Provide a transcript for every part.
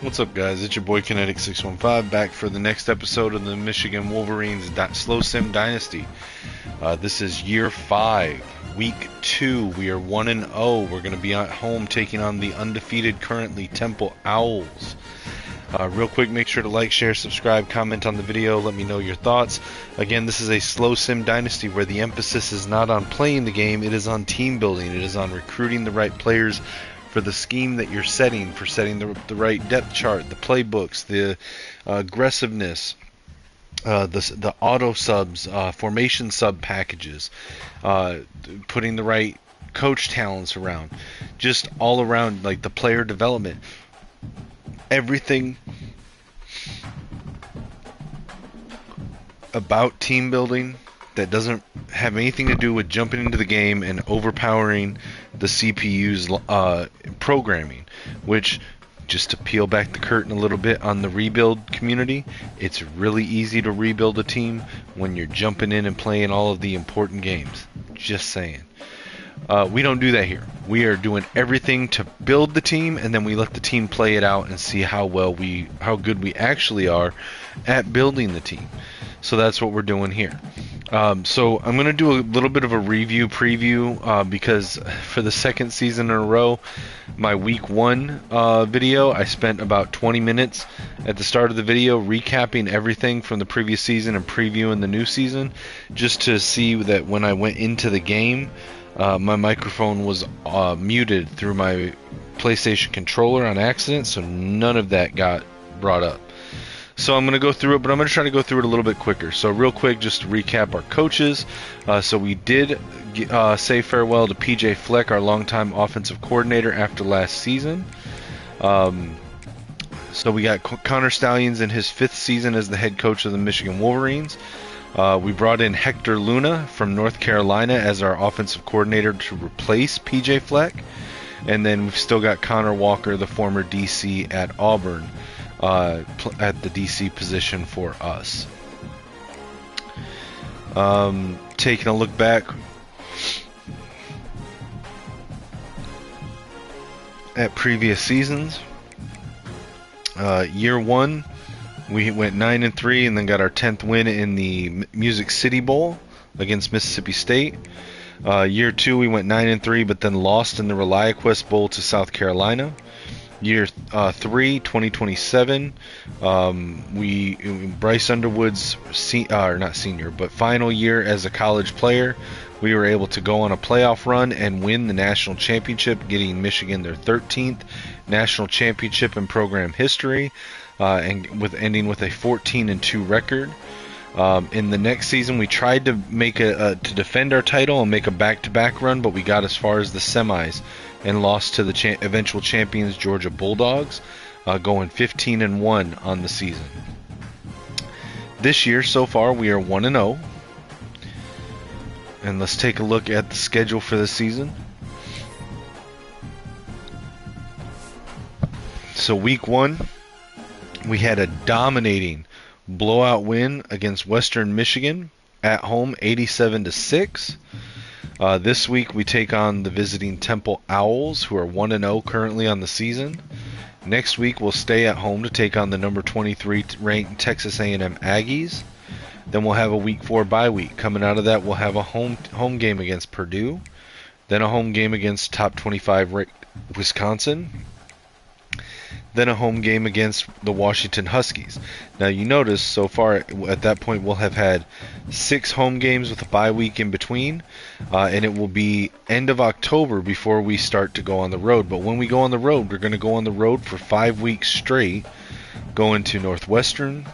What's up, guys? It's your boy Kinetic615 back for the next episode of the Michigan Wolverines Slow Sim Dynasty. This is year 5, week 2. We are 1-0. We're going to be at home taking on the undefeated currently Temple Owls. Real quick, make sure to like, share, subscribe, comment on the video, let me know your thoughts. Again, this is a slow sim dynasty where the emphasis is not on playing the game, it is on team building. It is on recruiting the right players for the scheme that you're setting, for setting the right depth chart, the playbooks, the aggressiveness, the auto subs, formation sub packages, putting the right coach talents around, just all around, like the player development. Everything about team building that doesn't have anything to do with jumping into the game and overpowering the CPU's programming, which, just to peel back the curtain a little bit on the rebuild community, it's really easy to rebuild a team when you're jumping in and playing all of the important games. Just saying. We don't do that here. We are doing everything to build the team, and then we let the team play it out and see how good we actually are at building the team. So that's what we're doing here. So I'm going to do a little bit of a preview, because for the second season in a row, my week 1 video, I spent about 20 minutes at the start of the video recapping everything from the previous season and previewing the new season, just to see that when I went into the game, my microphone was muted through my PlayStation controller on accident, so none of that got brought up. So I'm going to go through it, but I'm going to try to go through it a little bit quicker. So real quick, just to recap our coaches. So we did say farewell to PJ Fleck, our longtime offensive coordinator, after last season. So we got Connor Stallions in his 5th season as the head coach of the Michigan Wolverines. We brought in Hector Luna from North Carolina as our offensive coordinator to replace PJ Fleck. And then we've still got Connor Walker, the former DC at Auburn, at the DC position for us. Taking a look back at previous seasons, year 1 we went 9-3 and then got our 10th win in the Music City Bowl against Mississippi State. Year 2 we went 9-3 but then lost in the ReliaQuest Bowl to South Carolina. Year 3, 2027, Bryce Underwood's not senior, but final year as a college player, we were able to go on a playoff run and win the national championship, getting Michigan their 13th national championship in program history, and ending with a 14-2 record. In the next season, we tried to make to defend our title and make a back-to-back run, but we got as far as the semis and lost to the eventual champions Georgia Bulldogs, going 15-1 on the season. This year, so far, we are 1-0. And let's take a look at the schedule for the season. So week 1, we had a dominating blowout win against Western Michigan at home, 87-6. This week we take on the visiting Temple Owls, who are 1-0 currently on the season. Next week we'll stay at home to take on the number 23 ranked Texas A&M Aggies. Then we'll have a week 4 bye week. Coming out of that, we'll have a home game against Purdue, then a home game against top 25 Wisconsin, then a home game against the Washington Huskies. Now you notice so far at that point we'll have had 6 home games with a bye week in between, and it will be end of October before we start to go on the road. But when we go on the road, we're going to go on the road for 5 weeks straight, going to Northwestern,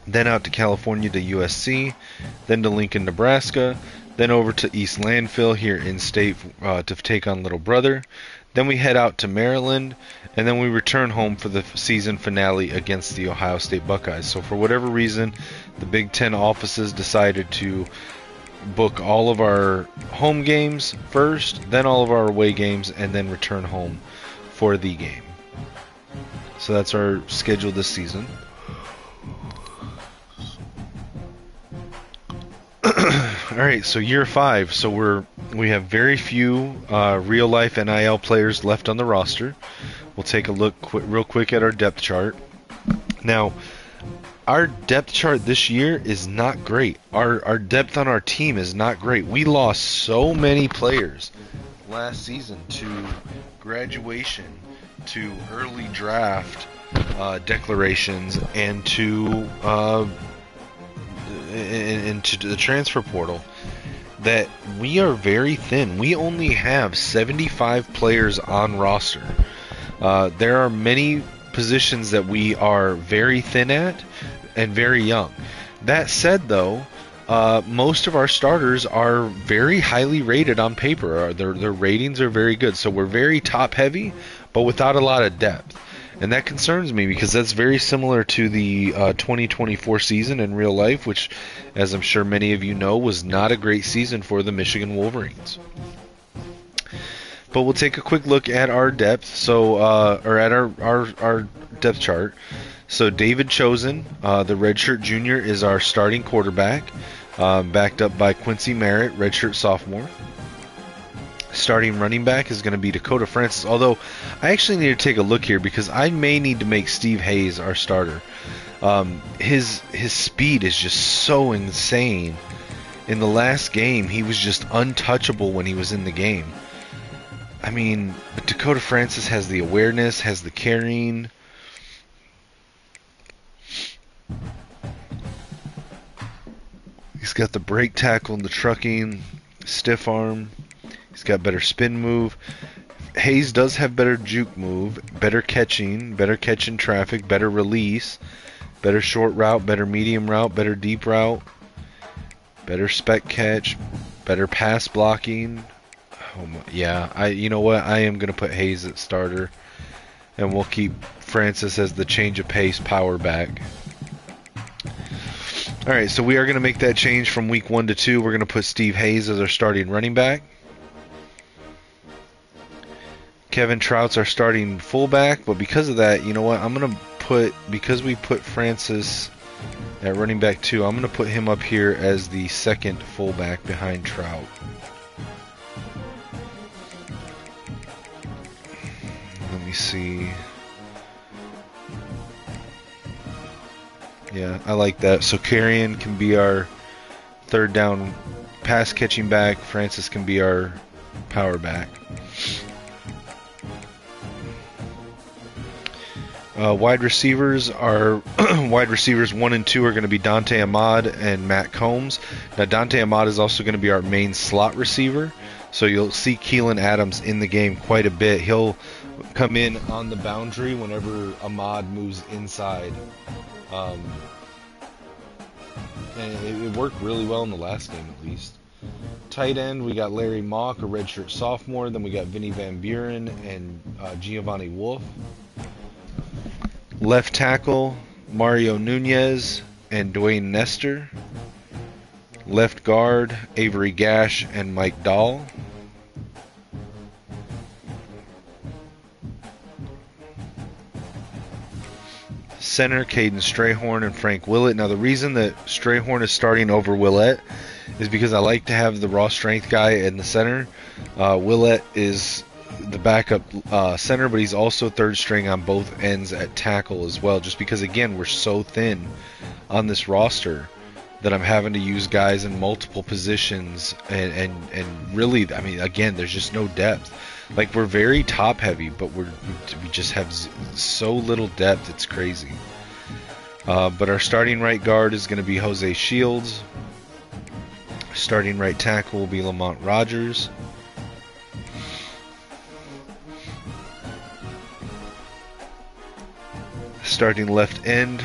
then out to California to USC, then to Lincoln, Nebraska, then over to East Landfill here in state to take on Little Brother. Then we head out to Maryland, and then we return home for the season finale against the Ohio State Buckeyes. So for whatever reason, the Big Ten offices decided to book all of our home games first, then all of our away games, and then return home for the game. So that's our schedule this season. All right, so year 5. So we have very few real life NIL players left on the roster. We'll take a look real quick at our depth chart. Now, our depth chart this year is not great. Our depth on our team is not great. We lost so many players last season to graduation, to early draft declarations, and to into the transfer portal, that we are very thin. We only have 75 players on roster. There are many positions that we are very thin at and very young. That said, though, most of our starters are very highly rated on paper. Their ratings are very good. So we're very top heavy, but without a lot of depth. And that concerns me because that's very similar to the 2024 season in real life, which, as I'm sure many of you know, was not a great season for the Michigan Wolverines. But we'll take a quick look at our depth, or at our depth chart. So David Chosen, the redshirt junior, is our starting quarterback, backed up by Quincy Merritt, redshirt sophomore. Starting running back is going to be Dakota Francis, although I actually need to take a look here because I may need to make Steve Hayes our starter. His speed is just so insane. In the last game, he was just untouchable when he was in the game. I mean, but Dakota Francis has the awareness, has the carrying. He's got the break tackle and the trucking, stiff arm. He's got better spin move. Hayes does have better juke move, better catching traffic, better release, better short route, better medium route, better deep route, better spec catch, better pass blocking. Oh my, yeah, you know what? I am going to put Hayes at starter, and we'll keep Francis as the change of pace power back. All right, so we are going to make that change from week 1 to 2. We're going to put Steve Hayes as our starting running back. Kevin Trout's our starting fullback, but because of that, you know what? I'm going to put, because we put Francis at running back 2, I'm going to put him up here as the second fullback behind Trout. Let me see. Yeah, I like that. So Carrion can be our third down pass catching back. Francis can be our power back. Wide receivers are wide receivers 1 and 2 are going to be Dante Ahmad and Matt Combs. Now Dante Ahmad is also going to be our main slot receiver, so you'll see Keelan Adams in the game quite a bit. He'll come in on the boundary whenever Ahmad moves inside, and it worked really well in the last game at least. Tight end, we got Larry Mock, a redshirt sophomore. Then we got Vinny Van Buren and Giovanni Wolf. Left tackle, Mario Nunez and Dwayne Nestor. Left guard, Avery Gash and Mike Dahl. Center, Caden Strayhorn and Frank Willett. Now the reason that Strayhorn is starting over Willett is because I like to have the raw strength guy in the center. Willett is the backup center, but he's also third string on both ends at tackle as well, just because again we're so thin on this roster that I'm having to use guys in multiple positions, and really, I mean, again, there's just no depth. Like, we're very top heavy, but we just have so little depth, it's crazy. But our starting right guard is going to be Jose Shields. Starting right tackle will be Lamont Rogers. Starting left end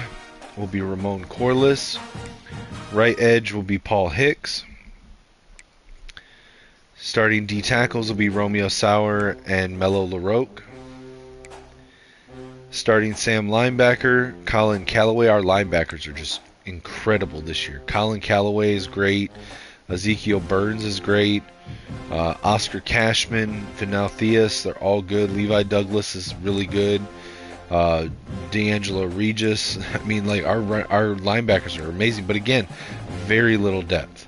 will be Ramon Corliss. Right edge will be Paul Hicks. Starting D tackles will be Romeo Sauer and Mello LaRoque. Starting Sam linebacker, Colin Callaway. Our linebackers are just incredible this year. Colin Callaway is great. Ezekiel Burns is great. Oscar Cashman, Vinal Theus, they're all good. Levi Douglas is really good. D'Angelo Regis. I mean, like, our linebackers are amazing, but again, very little depth.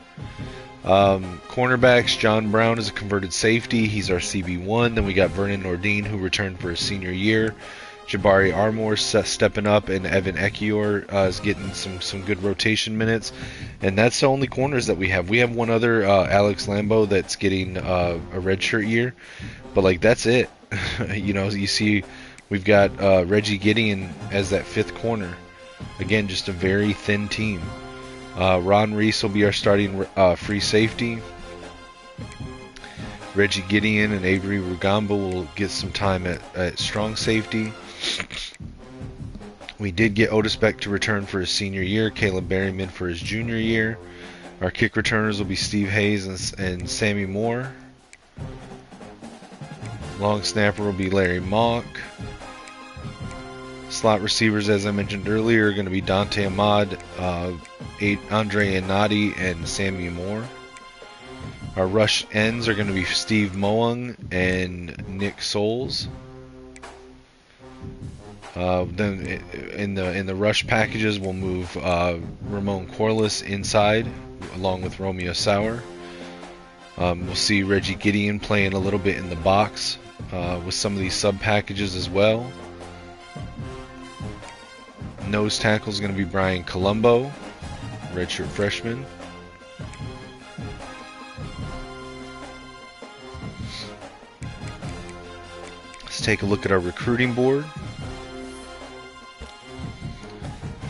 Cornerbacks, John Brown is a converted safety. He's our CB1. Then we got Vernon Nordine, who returned for his senior year. Jabari Armour stepping up, and Evan Ekiyor is getting some good rotation minutes. And that's the only corners that we have. We have one other, Alex Lambo, that's getting a redshirt year. But, like, that's it. You see we've got Reggie Gideon as that fifth corner. Again, just a very thin team. Ron Reese will be our starting free safety. Reggie Gideon and Avery Rugamba will get some time at strong safety. We did get Otis Beck to return for his senior year, Caleb Berryman for his junior year. Our kick returners will be Steve Hayes and Sammy Moore. Long snapper will be Larry Mock. Slot receivers, as I mentioned earlier, are going to be Dante Ahmad, Andre Anati, and Sammy Moore. Our rush ends are going to be Steve Moung and Nick Souls. Then in the rush packages, we'll move Ramon Corliss inside along with Romeo Sauer. We'll see Reggie Gideon playing a little bit in the box with some of these sub packages as well. Nose tackle is going to be Brian Colombo, redshirt freshman. Let's take a look at our recruiting board.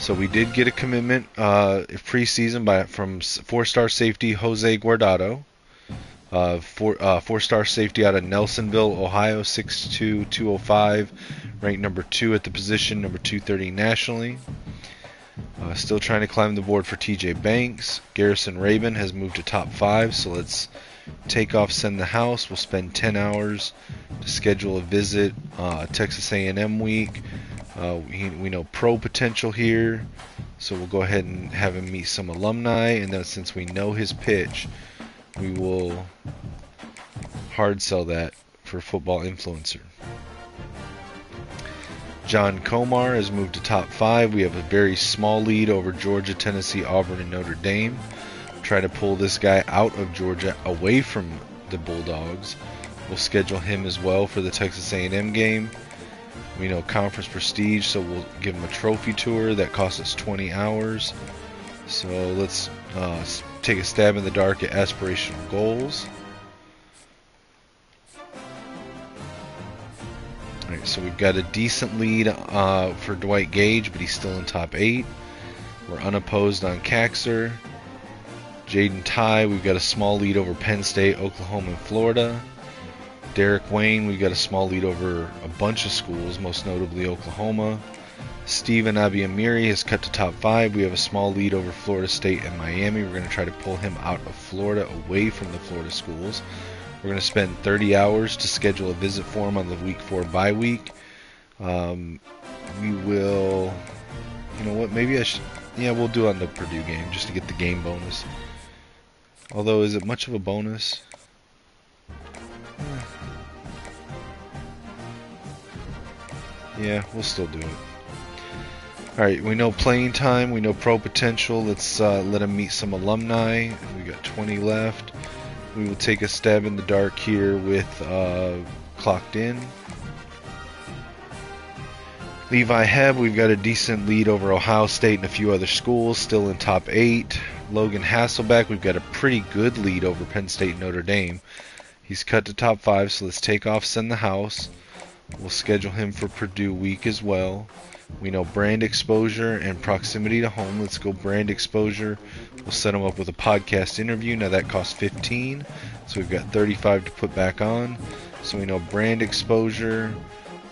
So we did get a commitment preseason from four-star safety Jose Guardado. Four-star safety out of Nelsonville, Ohio, 6'2", 205, ranked number 2 at the position, number 230 nationally. Still trying to climb the board for TJ Banks. Garrison Rabin has moved to top 5, so let's take off, send the house. We'll spend 10 hours to schedule a visit. Texas A&M week. We know pro potential here, so we'll go ahead and have him meet some alumni, and then since we know his pitch, we will hard sell that for Football Influencer. John Comar has moved to top 5. We have a very small lead over Georgia, Tennessee, Auburn, and Notre Dame. Try to pull this guy out of Georgia away from the Bulldogs. We'll schedule him as well for the Texas A&M game. We know conference prestige, so we'll give him a trophy tour that costs us 20 hours. So let's take a stab in the dark at aspirational goals. Alright, so we've got a decent lead for Dwight Gage, but he's still in top 8. We're unopposed on Caxer. Jaden Ty, we've got a small lead over Penn State, Oklahoma, and Florida. Derek Wayne, we've got a small lead over a bunch of schools, most notably Oklahoma. Steven Abiamiri has cut to top 5. We have a small lead over Florida State and Miami. We're going to try to pull him out of Florida, away from the Florida schools. We're going to spend 30 hours to schedule a visit for him on the week 4 bye week. We will, you know what, maybe I should, yeah, we'll do on the Purdue game just to get the game bonus. Although, is it much of a bonus? Yeah, we'll still do it. Alright, we know playing time, we know pro potential. Let's let him meet some alumni. We got 20 left. We will take a stab in the dark here with clocked in. Levi Hebb, we've got a decent lead over Ohio State and a few other schools, still in top 8. Logan Hasselbeck, we've got a pretty good lead over Penn State and Notre Dame. He's cut to top 5, so let's take off, send the house. We'll schedule him for Purdue week as well. We know brand exposure and proximity to home. Let's go brand exposure. We'll set him up with a podcast interview. Now that costs 15, so we've got 35 to put back on. So we know brand exposure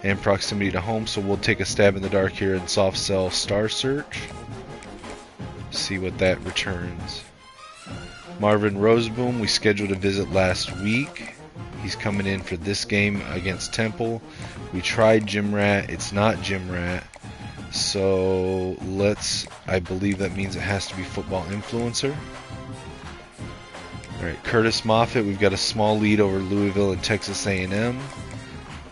and proximity to home. So we'll take a stab in the dark here and soft sell Star Search. See what that returns. Marvin Roseboom, we scheduled a visit last week. He's coming in for this game against Temple. We tried Gym Rat. It's not Gym Rat. So let's, I believe that means it has to be Football Influencer. Alright, Curtis Moffitt, we've got a small lead over Louisville and Texas A&M.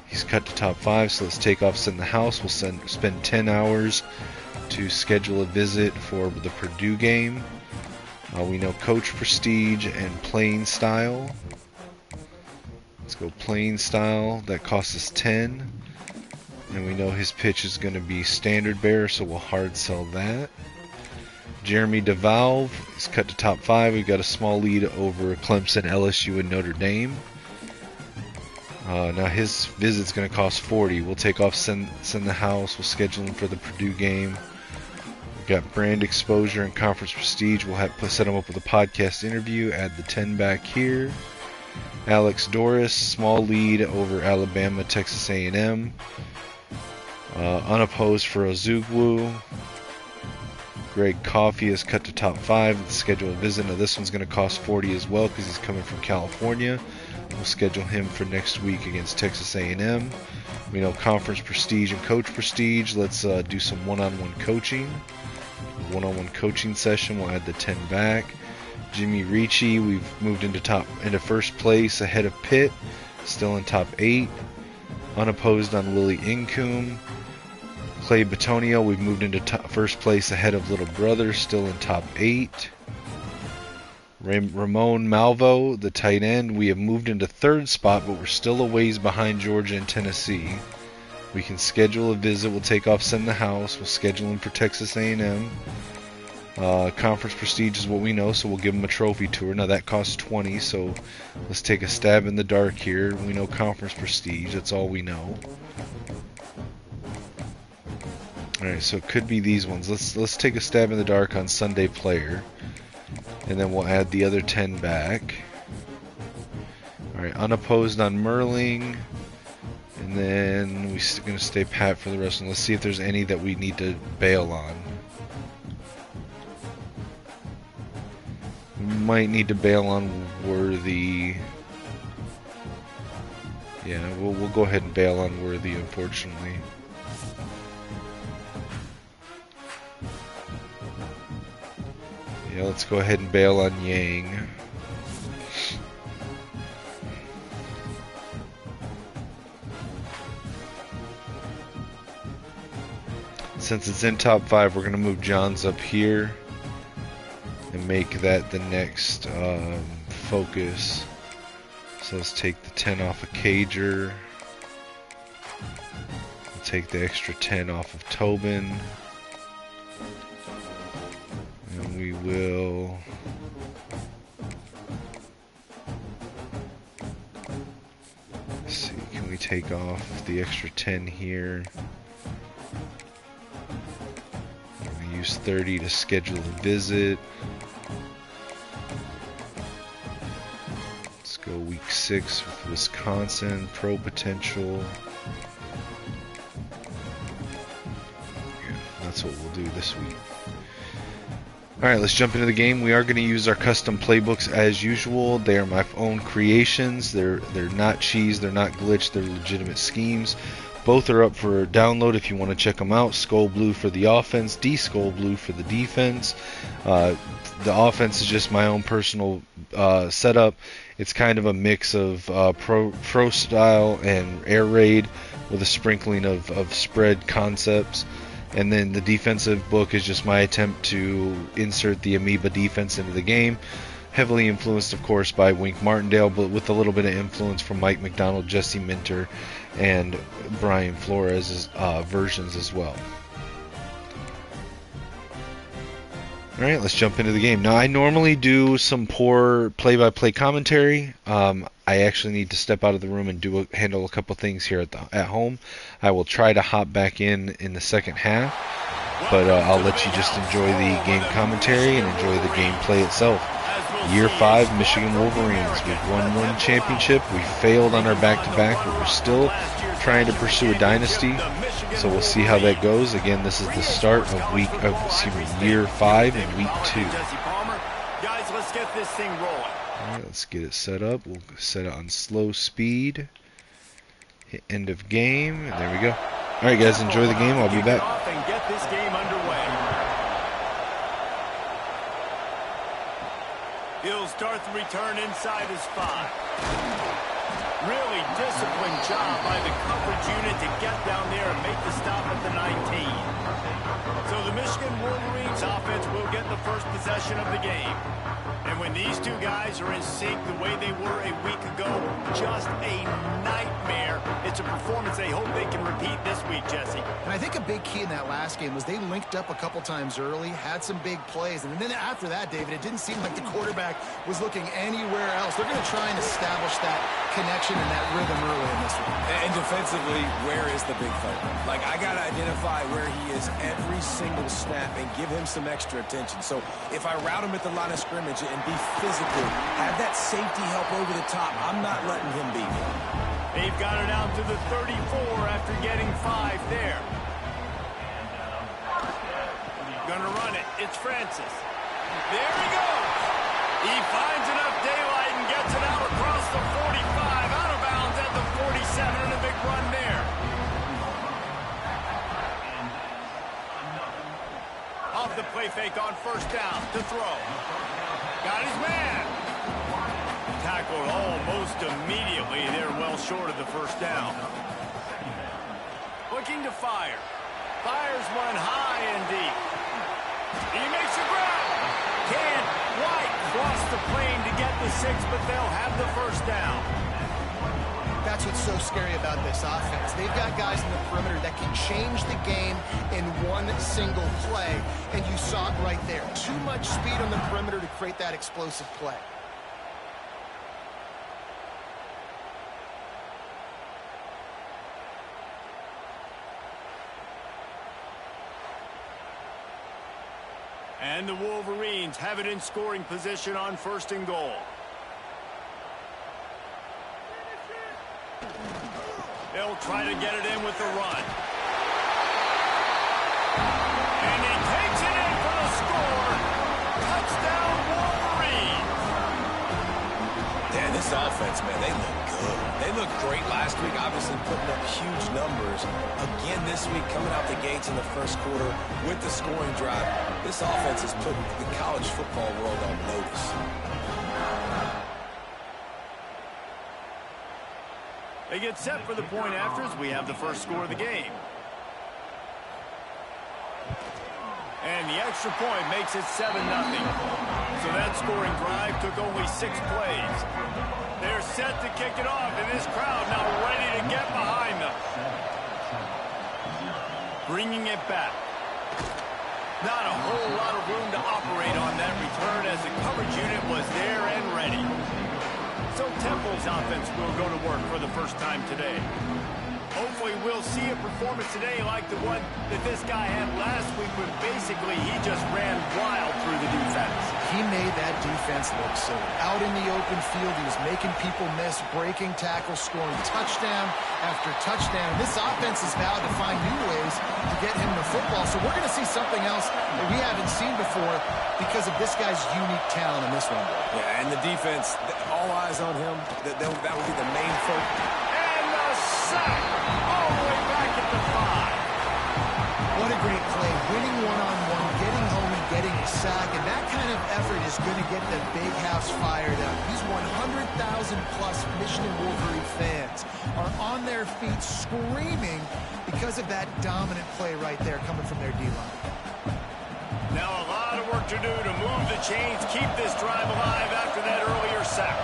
He's cut to top 5, so let's take off, send the house. We'll spend 10 hours to schedule a visit for the Purdue game. We know coach prestige and playing style. Let's go playing style. That costs us 10. And we know his pitch is going to be standard bearer, so we'll hard sell that. Jeremy DeValve is cut to top 5. We've got a small lead over Clemson, LSU, and Notre Dame. Now his visit's going to cost 40. We'll take off send the house. We'll schedule him for the Purdue game. We've got brand exposure and conference prestige. We'll set him up with a podcast interview. Add the 10 back here. Alex Doris, small lead over Alabama, Texas A&M. Unopposed for Ozugwu. Greg Coffey is cut to top 5. The scheduled visit. Now this one's going to cost 40 as well because he's coming from California. We'll schedule him for next week against Texas A&M. We know conference prestige and coach prestige. Let's do some one-on-one coaching. One-on-one coaching session. We'll add the 10 back. Jimmy Ricci, we've moved into first place ahead of Pitt. Still in top 8. Unopposed on Willie Incoom. Clay Batonio, we've moved into first place ahead of Little Brother, still in top 8. Ramon Malvo, the tight end, we have moved into 3rd spot, but we're still a ways behind Georgia and Tennessee. We can schedule a visit. We'll take off send the house. We'll schedule him for Texas A&M. Conference prestige is what we know, so we'll give him a trophy tour. Now that costs 20, so let's take a stab in the dark here. We know conference prestige. That's all we know. Alright, so it could be these ones. Let's take a stab in the dark on Sunday player. And then we'll add the other 10 back. Alright, unopposed on Merling. And then we're going to stay pat for the rest. And let's see if there's any that we need to bail on. We might need to bail on Worthy. Yeah, we'll go ahead and bail on Worthy, unfortunately. Yeah, let's go ahead and bail on Yang. Since it's in top 5, we're going to move Johns up here and make that the next focus. So let's take the 10 off of Cager. We'll take the extra 10 off of Tobin. And we will let's see, can we take off the extra 10 here? I'm going to use 30 to schedule the visit. Let's go week 6 with Wisconsin, pro potential. Yeah, that's what we'll do this week. Alright, let's jump into the game. We are going to use our custom playbooks as usual. They are my own creations. They're not cheese, they're not glitch, they're legitimate schemes. Both are up for download if you want to check them out. Skull Blue for the offense, D-Skull Blue for the defense. The offense is just my own personal setup. It's kind of a mix of pro style and air raid with a sprinkling of spread concepts. And then the defensive book is just my attempt to insert the Amoeba defense into the game. Heavily influenced, of course, by Wink Martindale, but with a little bit of influence from Mike McDonald, Jesse Minter, and Brian Flores' versions as well. Alright, let's jump into the game. Now, I normally do some poor play-by-play commentary. I actually need to step out of the room and handle a couple things here at home. I will try to hop back in the second half, but I'll let you just enjoy the game commentary and enjoy the gameplay itself. Year 5, Michigan Wolverines. We've won one championship. We failed on our back-to-back, but we're still trying to pursue a dynasty. So we'll see how that goes. Again, this is the start of year 5 and week 2. Guys, let's get this thing rolling. Alright, let's get it set up. We'll set it on slow speed. Hit end of game, and there we go. Alright guys, enjoy the game. I'll be back. And get this game underway. He'll start the return inside his 5. Really disciplined job by the coverage unit to get down there and make the stop at the 19. So the Michigan Wolverines offense will get the first possession of the game. And when these two guys are in sync the way they were a week ago, just a nightmare. It's a performance they hope they can repeat this week, Jesse. And I think a big key in that last game was they linked up a couple times early, had some big plays, and then after that, David, it didn't seem like the quarterback was looking anywhere else. They're going to try and establish that connection and that rhythm early in this one. And defensively, where is the big fella? Like, I got to identify where he is every single snap and give him some extra attention. So if I route him at the line of scrimmage and be physical, have that safety help over the top, I'm not letting him beat me. They've got it out to the 34 after getting 5 there. Gonna run it. It's Francis. There he goes. He finds enough daylight and gets it out across the 45, out of bounds at the 47, and a big run there. Off the play fake on first down to throw. Got his man. Tackled almost immediately. They're well short of the first down. Looking to fire. Fires one high and deep. He makes a grab. Can't quite cross the plane to get the 6, but they'll have the first down. That's what's so scary about this offense. They've got guys in the perimeter that can change the game in one single play, and you saw it right there. Too much speed on the perimeter to create that explosive play. And the Wolverines have it in scoring position on first and goal. They'll try to get it in with the run. And he takes it in for the score. Touchdown, Wolverines. Yeah, this offense, man, they look good. They looked great last week, obviously putting up huge numbers. Again this week, coming out the gates in the first quarter with the scoring drive. This offense has put the college football world on notice. They get set for the point after as we have the first score of the game. And the extra point makes it 7-0. So that scoring drive took only 6 plays. They're set to kick it off, and this crowd now ready to get behind them. Bringing it back. Not a whole lot of room to operate on that return as the coverage unit was there and ready. So Temple's offense will go to work for the first time today. Hopefully we'll see a performance today like the one that this guy had last week when basically he just ran wild through the defense. He made that defense look silly. Out in the open field, he was making people miss, breaking tackles, scoring touchdown after touchdown. This offense has vowed to find new ways to get him the football. So we're going to see something else that we haven't seen before because of this guy's unique talent in this one. Yeah, and the defense, all eyes on him. That would be the main focus. And the sack all the way back at the 5. What a great play. Winning one-on-one, getting home and getting a sack. And that kind of effort is going to get the big house fired up. These 100,000-plus Michigan Wolverine fans are on their feet screaming because of that dominant play right there coming from their D-line. Now a lot of work to do to move the chains, keep this drive alive after that earlier sack.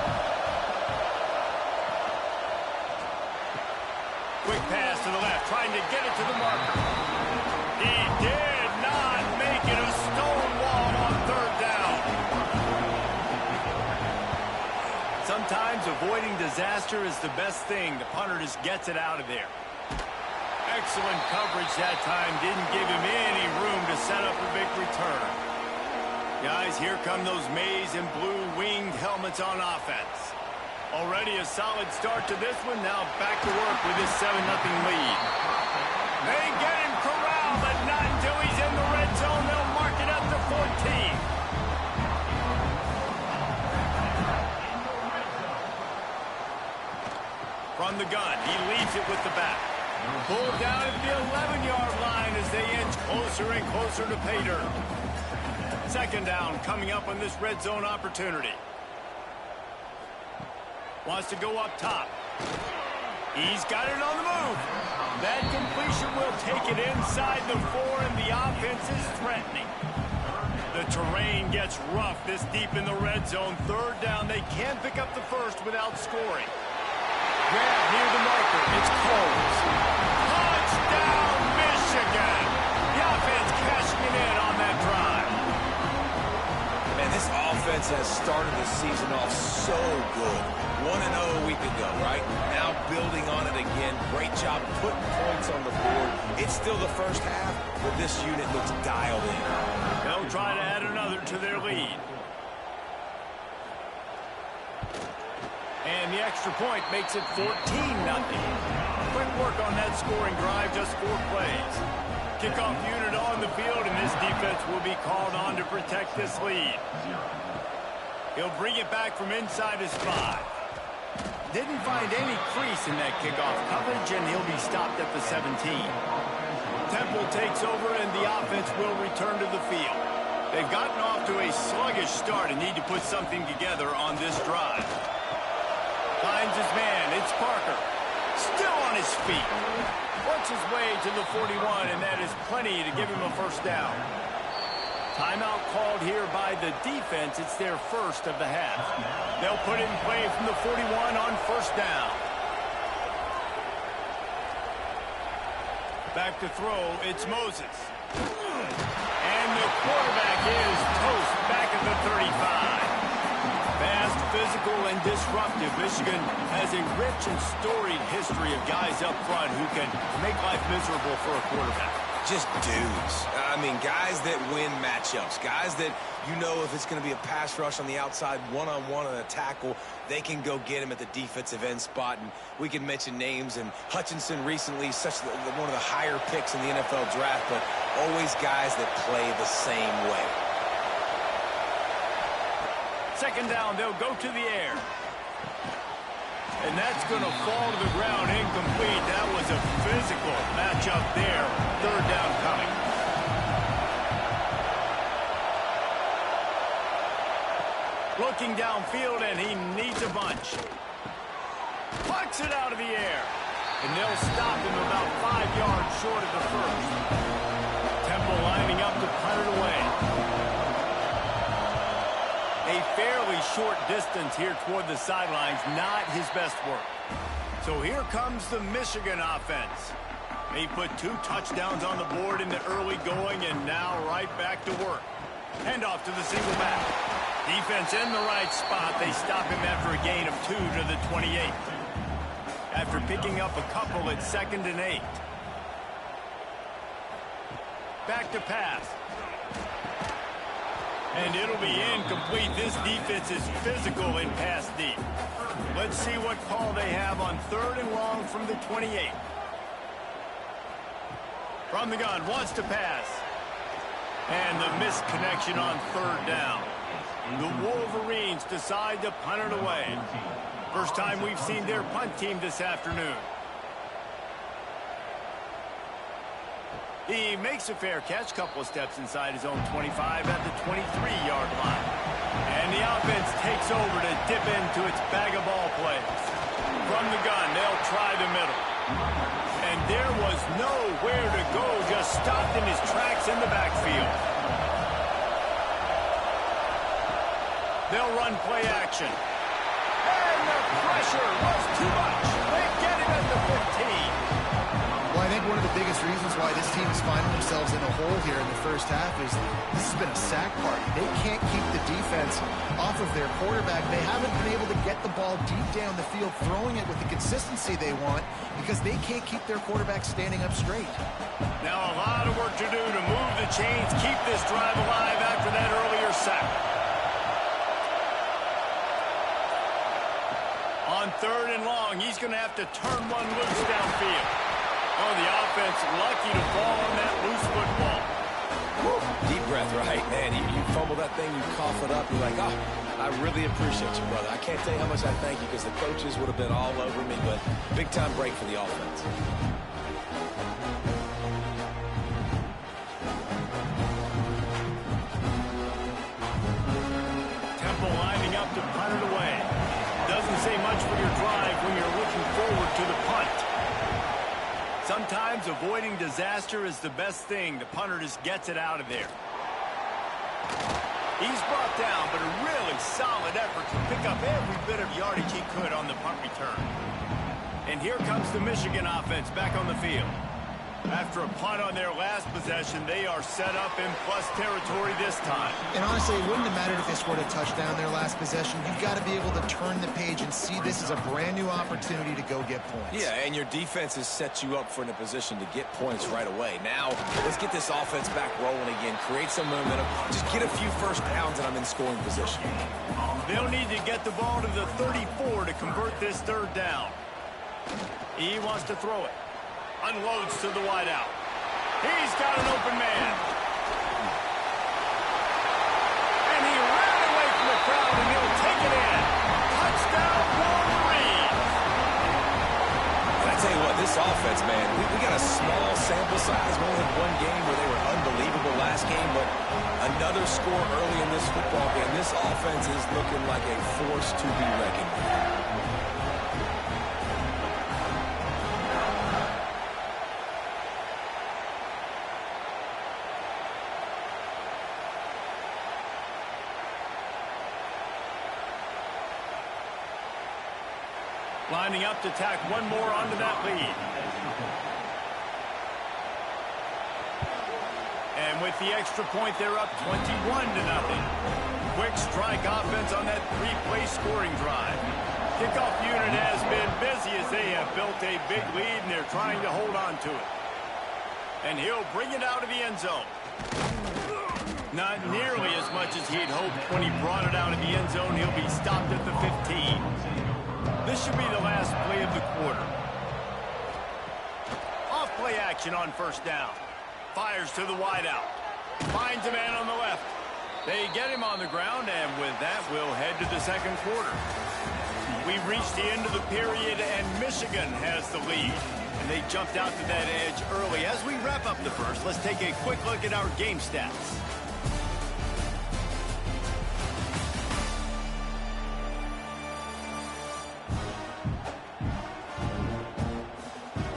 Quick pass to the left, trying to get it to the marker. He did not make it a stone wall on third down. Sometimes avoiding disaster is the best thing. The punter just gets it out of there. Excellent coverage that time. Didn't give him any room to set up a big return. Guys, here come those maize and blue winged helmets on offense. Already a solid start to this one. Now back to work with this 7-0 lead. They get him corralled, but not until he's in the red zone. They'll mark it at the 14. From the gun, he leads it with the back. Pulled down at the 11-yard line as they inch closer and closer to pay dirt. Second down coming up on this red zone opportunity. Wants to go up top. He's got it on the move. That completion will take it inside the 4, and the offense is threatening. The terrain gets rough this deep in the red zone. Third down, they can pick up the first without scoring. Grab near the marker. It's Coles. Touchdown, Michigan. The offense cashing it in on that drive. Man, this offense has started the season off so good. 1-0 a week ago, right? Now building on it again. Great job putting points on the board. It's still the first half, but this unit looks dialed in. They'll try to add another to their lead. And the extra point makes it 14-0. Quick work on that scoring drive, just 4 plays. Kickoff unit on the field, and this defense will be called on to protect this lead. He'll bring it back from inside his 5. Didn't find any crease in that kickoff coverage, and he'll be stopped at the 17. Temple takes over, and the offense will return to the field. They've gotten off to a sluggish start and need to put something together on this drive. Finds his man. It's Parker. Still on his feet. Works his way to the 41, and that is plenty to give him a first down. Timeout called here by the defense. It's their first of the half. They'll put it in play from the 41 on first down. Back to throw, it's Moses. And the quarterback is toast back at the 35. Fast, physical, and disruptive. Michigan has a rich and storied history of guys up front who can make life miserable for a quarterback. Just dudes. I mean, guys that win matchups. Guys that, you know, if it's going to be a pass rush on the outside, one-on-one on a tackle, they can go get him at the defensive end spot. And we can mention names. And Hutchinson recently, one of the higher picks in the NFL draft, but always guys that play the same way. Second down, they'll go to the air. And that's going to fall to the ground incomplete. That was a physical matchup there. Third down coming. Looking downfield, and he needs a bunch. Plucks it out of the air. And they'll stop him about 5 yards short of the first. Temple lining up to punt it away. A fairly short distance here toward the sidelines, not his best work. So here comes the Michigan offense. They put 2 touchdowns on the board in the early going, and now right back to work. Handoff to the single back. Defense in the right spot. They stop him after a gain of 2 to the 28. After picking up a couple at 2nd and 8. Back to pass. And it'll be incomplete. This defense is physical in pass deep. Let's see what call they have on 3rd and long from the 28. From the gun, wants to pass. And the missed connection on 3rd down. The Wolverines decide to punt it away. First time we've seen their punt team this afternoon. He makes a fair catch, couple of steps inside his own 25 at the 23-yard line. And the offense takes over to dip into its bag of ball plays. From the gun, they'll try the middle. And there was nowhere to go, just stopped in his tracks in the backfield. They'll run play action. And the pressure was too much. They get him at the 15. Well, I think one of the biggest reasons why this team is finding themselves in a hole here in the first half is this has been a sack party. They can't keep the defense off of their quarterback. They haven't been able to get the ball deep down the field, throwing it with the consistency they want because they can't keep their quarterback standing up straight. Now a lot of work to do to move the chains, keep this drive alive after that earlier sack. On 3rd and long, he's going to have to turn one loose downfield. Oh, the offense lucky to fall on that loose football. Woo. Deep breath, right? Man, you fumble that thing, you cough it up, you're like, oh, I really appreciate you, brother. I can't tell you how much I thank you because the coaches would have been all over me, but big-time break for the offense. Temple lining up to punt it away. Doesn't doesn't say much for your drive when you're looking forward to the punt. Sometimes avoiding disaster is the best thing. The punter just gets it out of there. He's brought down, but a really solid effort to pick up every bit of yardage he could on the punt return. And here comes the Michigan offense back on the field. After a punt on their last possession, they are set up in plus territory this time. And honestly, it wouldn't have mattered if they scored a touchdown their last possession. You've got to be able to turn the page and see this as a brand new opportunity to go get points. Yeah, and your defense has set you up for in a position to get points right away. Now, let's get this offense back rolling again, create some momentum, just get a few first downs, and I'm in scoring position. They'll need to get the ball to the 34 to convert this third down. He wants to throw it. Unloads to the wideout. He's got an open man. And he ran away from the crowd, and he'll take it in. Touchdown, Wolverines. And I tell you what, this offense, man, we got a small sample size. We only had one game where they were unbelievable last game, but another score early in this football game. This offense is looking like a force to be reckoned with. Lining up to tack one more onto that lead. And with the extra point, they're up 21-0. Quick strike offense on that three-play scoring drive. Kickoff unit has been busy as they have built a big lead, and they're trying to hold on to it. And he'll bring it out of the end zone. Not nearly as much as he'd hoped when he brought it out of the end zone. He'll be stopped at the 15. This should be the last play of the quarter. Off play action on first down. Fires to the wideout. Finds a man on the left. They get him on the ground, and with that, we'll head to the second quarter. We've reached the end of the period, and Michigan has the lead. And they jumped out to that edge early. As we wrap up the first, let's take a quick look at our game stats.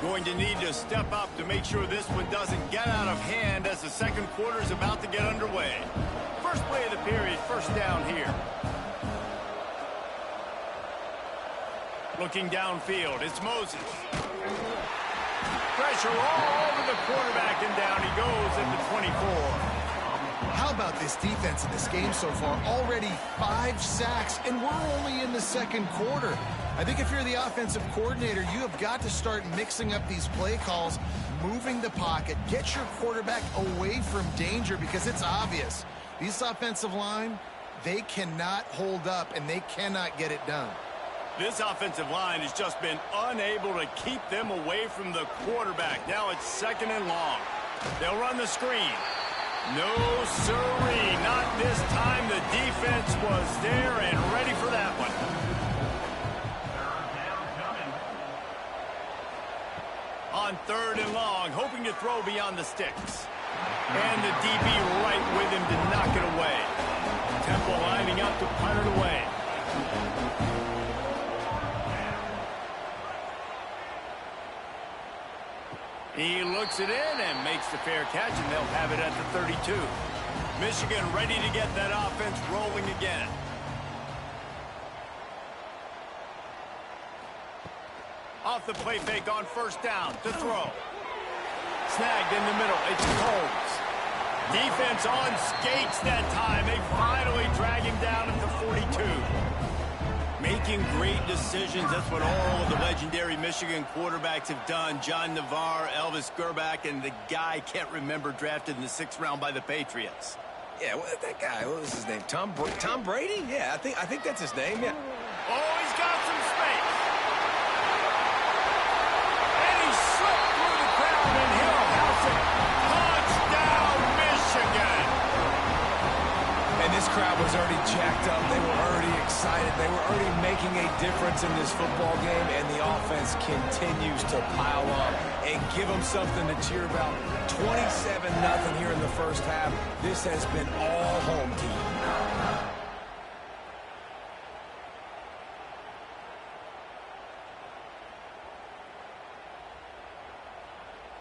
Going to need to step up to make sure this one doesn't get out of hand as the second quarter is about to get underway. First play of the period, first down here. Looking downfield, it's Moses. Pressure all over the quarterback, and down he goes at the 24. How about this defense in this game so far? Already 5 sacks, and we're only in the second quarter. I think if you're the offensive coordinator, you have got to start mixing up these play calls, moving the pocket, get your quarterback away from danger, because it's obvious. These offensive line, they cannot hold up, and they cannot get it done. This offensive line has just been unable to keep them away from the quarterback. Now it's second and long. They'll run the screen. No, sirree, not this time. The defense was there and ready for that one. On third and long, hoping to throw beyond the sticks. And the DB right with him to knock it away. Temple lining up to punt it away. He looks it in and makes the fair catch, and they'll have it at the 32. Michigan ready to get that offense rolling again. Off the play fake on first down to throw. Snagged in the middle. It's Combs. Defense on skates that time. They finally drag him down at the 42. Making great decisions. That's what all of the legendary Michigan quarterbacks have done. John Navarre, Elvis Gerbach, and the guy I can't remember, drafted in the 6th round by the Patriots. Yeah, that guy, what was his name? Tom Brady? Yeah, I think that's his name, yeah. Oh, he's got some space. And he slipped through the crowd, and he'll house it. Touchdown, Michigan. And this crowd was already jacked up. They were already excited. They were already making a difference in this football game, and the offense continues to pile on and give them something to cheer about. 27-0 here in the first half. This has been all home team.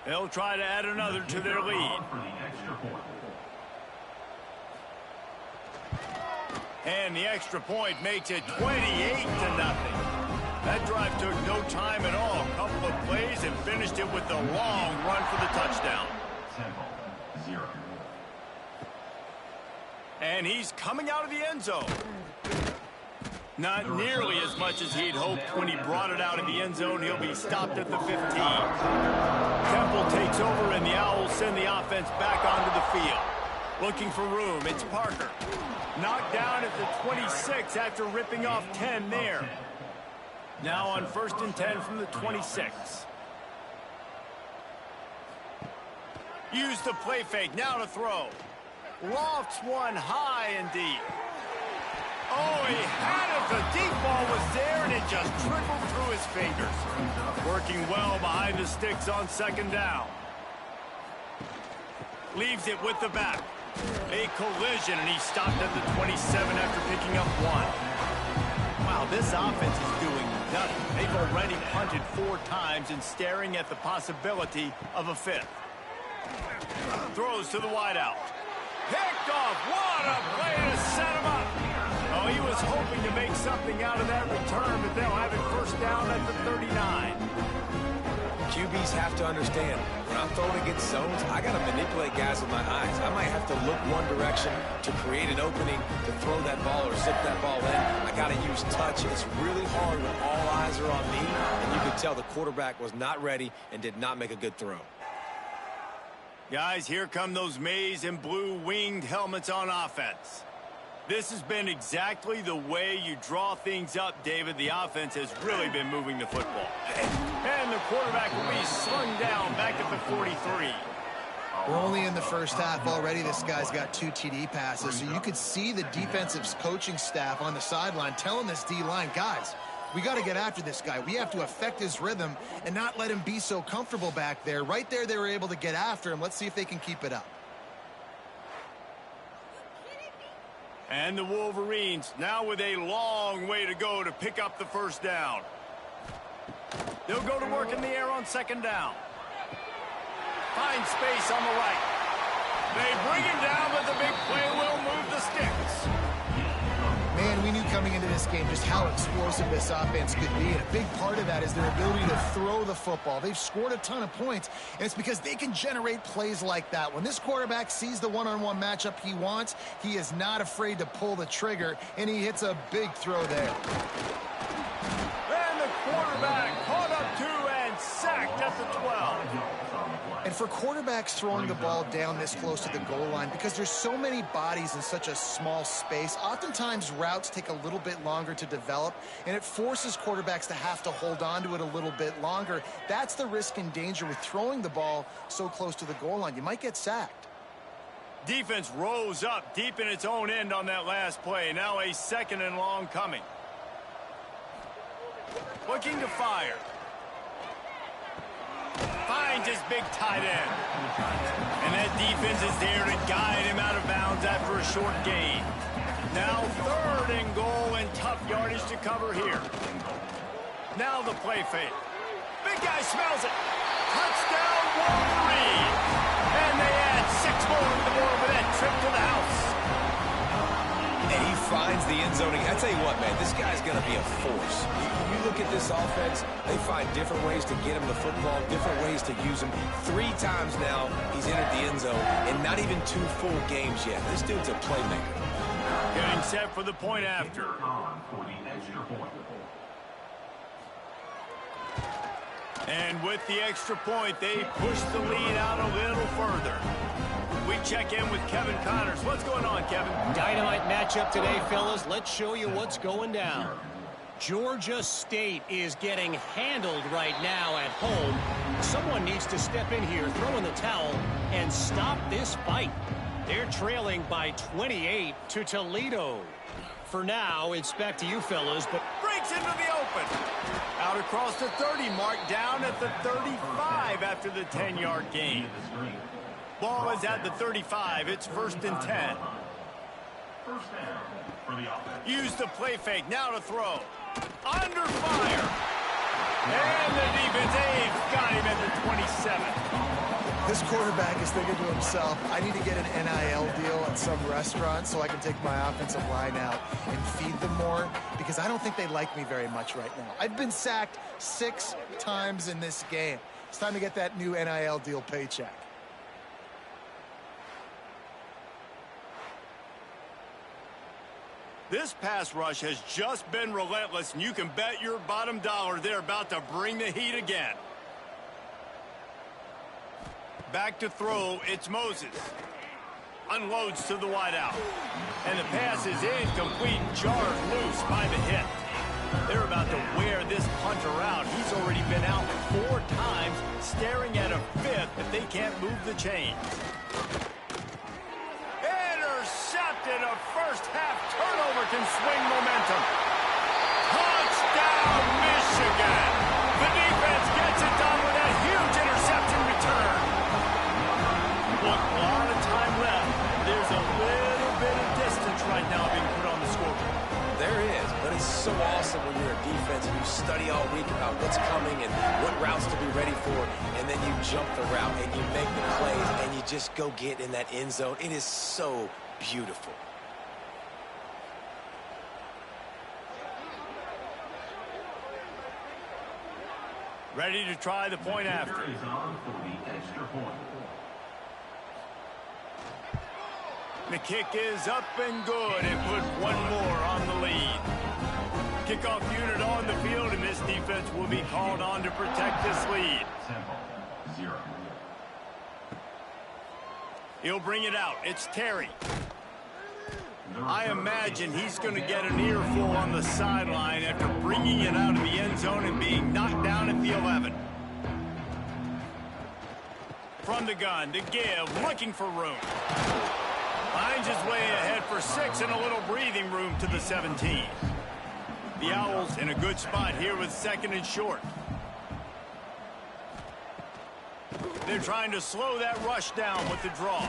They'll try to add another to their lead. And the extra point makes it 28-0. That drive took no time at all. A couple of plays and finished it with a long run for the touchdown. And he's coming out of the end zone. Not nearly as much as he'd hoped when he brought it out of the end zone. He'll be stopped at the 15. Temple takes over, and the Owls send the offense back onto the field. Looking for room, it's Parker. Knocked down at the 26 after ripping off 10 there. Now on 1st and 10 from the 26. Use the play fake, now to throw. Lofts one high and deep. Oh, he had it. The deep ball was there, and it just trickled through his fingers. Working well behind the sticks on 2nd down. Leaves it with the back. A collision, and he stopped at the 27 after picking up 1. Wow, this offense is doing nothing. They've already punted 4 times and staring at the possibility of a 5th. Throws to the wideout. Picked off. What a play to set him up. Oh, he was hoping to make something out of that return, but they'll have it 1st down at the 39. QBs have to understand, when I'm throwing against zones, I got to manipulate guys with my eyes. I might have to look one direction to create an opening to throw that ball or zip that ball in. I got to use touch. It's really hard when all eyes are on me, and you can tell the quarterback was not ready and did not make a good throw. Guys, here come those maize and blue winged helmets on offense. This has been exactly the way you draw things up, David. The offense has really been moving the football. And the quarterback will be slung down back at the 43. We're only in the first half already. This guy's got 2 TD passes, so you could see the defensive coaching staff on the sideline telling this D-line, guys, we got to get after this guy. We have to affect his rhythm and not let him be so comfortable back there. Right there, they were able to get after him. Let's see if they can keep it up. And the Wolverines now with a long way to go to pick up the 1st down. They'll go to work in the air on 2nd down. Find space on the right. They bring him down, but the big play will move the sticks. Man, we knew coming into this game just how explosive this offense could be, and a big part of that is their ability to throw the football. They've scored a ton of points, and it's because they can generate plays like that. When this quarterback sees the one-on-one matchup he wants, he is not afraid to pull the trigger, and he hits a big throw there. And the quarterback caught up to and sacked at the 12. And for quarterbacks throwing the ball down this close to the goal line, because there's so many bodies in such a small space, oftentimes routes take a little bit longer to develop, and it forces quarterbacks to have to hold on to it a little bit longer. That's the risk and danger with throwing the ball so close to the goal line. You might get sacked. Defense rose up deep in its own end on that last play. Now a 2nd and long coming. Looking to fire. Finds his big tight end. And that defense is there to guide him out of bounds after a short gain. Now 3rd and goal and tough yardage to cover here. Now the play fake. Big guy smells it. Touchdown Wolverines. And they add 6 more to the board with that trip to the house. And he finds the end zone. I tell you what, man, this guy's going to be a force. You look at this offense, they find different ways to get him the football, different ways to use him. 3 times now he's entered the end zone, and not even 2 full games yet. This dude's a playmaker. Getting set for the point after. And with the extra point, they push the lead out a little further. We check in with Kevin Connors. What's going on, Kevin? Dynamite matchup today, fellas. Let's show you what's going down. Georgia State is getting handled right now at home. Someone needs to step in here, throw in the towel, and stop this fight. They're trailing by 28 to Toledo. For now, it's back to you, fellas, but breaks into the open. Out across the 30 mark, down at the 35 after the 10-yard gain. Ball is at the 35. It's 1st and 10. Use the play fake. Now to throw. Under fire. And the defense, they've got him at the 27. This quarterback is thinking to himself, I need to get an NIL deal at some restaurant so I can take my offensive line out and feed them more, because I don't think they like me very much right now. I've been sacked 6 times in this game. It's time to get that new NIL deal paycheck. This pass rush has just been relentless, and you can bet your bottom dollar they're about to bring the heat again. Back to throw, it's Moses. Unloads to the wideout. And the pass is incomplete, jarred loose by the hit. They're about to wear this punter out. He's already been out 4 times, staring at a 5th if they can't move the chains. Intercepted, a first-half turnover can swing momentum. Touchdown, Michigan! The defense gets it done with a huge interception return. Look, a lot of time left. There's a little bit of distance right now being put on the scoreboard. There is, but it's so awesome when you're a defense and you study all week about what's coming and what routes to be ready for, and then you jump the route and you make the plays and you just go get in that end zone. It is so beautiful. Ready to try the point after. The kick is up and good, and put one more on the lead. Kickoff unit on the field, and this defense will be called on to protect this lead. He'll bring it out. It's Terry. I imagine he's going to get an earful on the sideline after bringing it out of the end zone and being knocked down at the 11. From the gun to give, looking for room. Finds his way ahead for 6 and a little breathing room to the 17. The Owls in a good spot here with 2nd and short. They're trying to slow that rush down with the draw.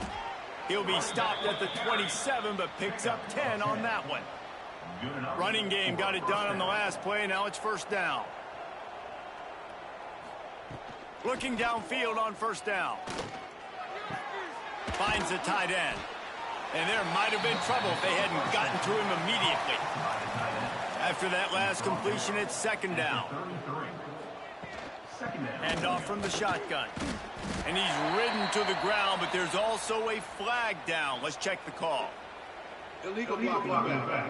He'll be stopped at the 27, but picks up 10 on that one. Running game got it done on the last play, now it's first down. Looking downfield on first down. Finds the tight end. And there might have been trouble if they hadn't gotten to him immediately. After that last completion, it's 2nd down. And off from the shotgun. And he's ridden to the ground, but there's also a flag down. Let's check the call. Illegal blocking back.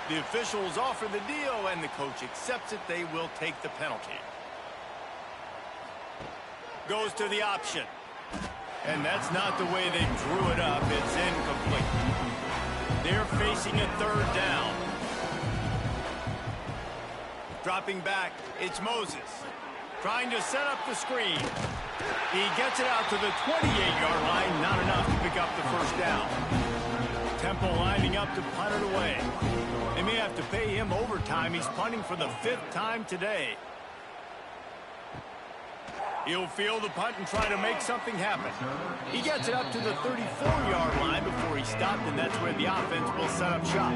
The officials offer the deal, and the coach accepts it. They will take the penalty. Goes to the option. And that's not the way they drew it up. It's incomplete. They're facing a 3rd down. Dropping back, it's Moses. Trying to set up the screen. He gets it out to the 28-yard line. Not enough to pick up the first down. Temple lining up to punt it away. They may have to pay him overtime. He's punting for the 5th time today. He'll field the punt and try to make something happen. He gets it up to the 34-yard line before he stopped, and that's where the offense will set up shop.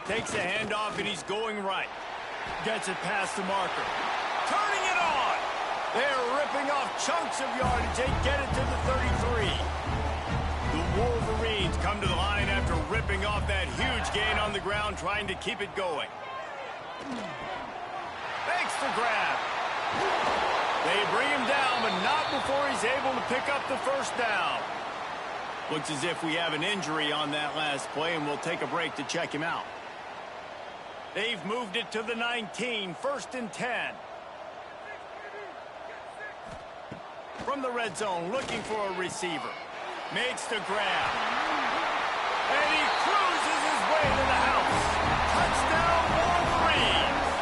Takes a handoff, and he's going right. Gets it past the marker. Turning it on! They're ripping off chunks of yardage. They get it to the 33. The Wolverines come to the line after ripping off that huge gain on the ground, trying to keep it going. Makes the grab. They bring him down, but not before he's able to pick up the first down. Looks as if we have an injury on that last play, and we'll take a break to check him out. They've moved it to the 19, 1st and 10. From the red zone, looking for a receiver. Makes the grab. And he cruises his way to the house. Touchdown, Wolverines!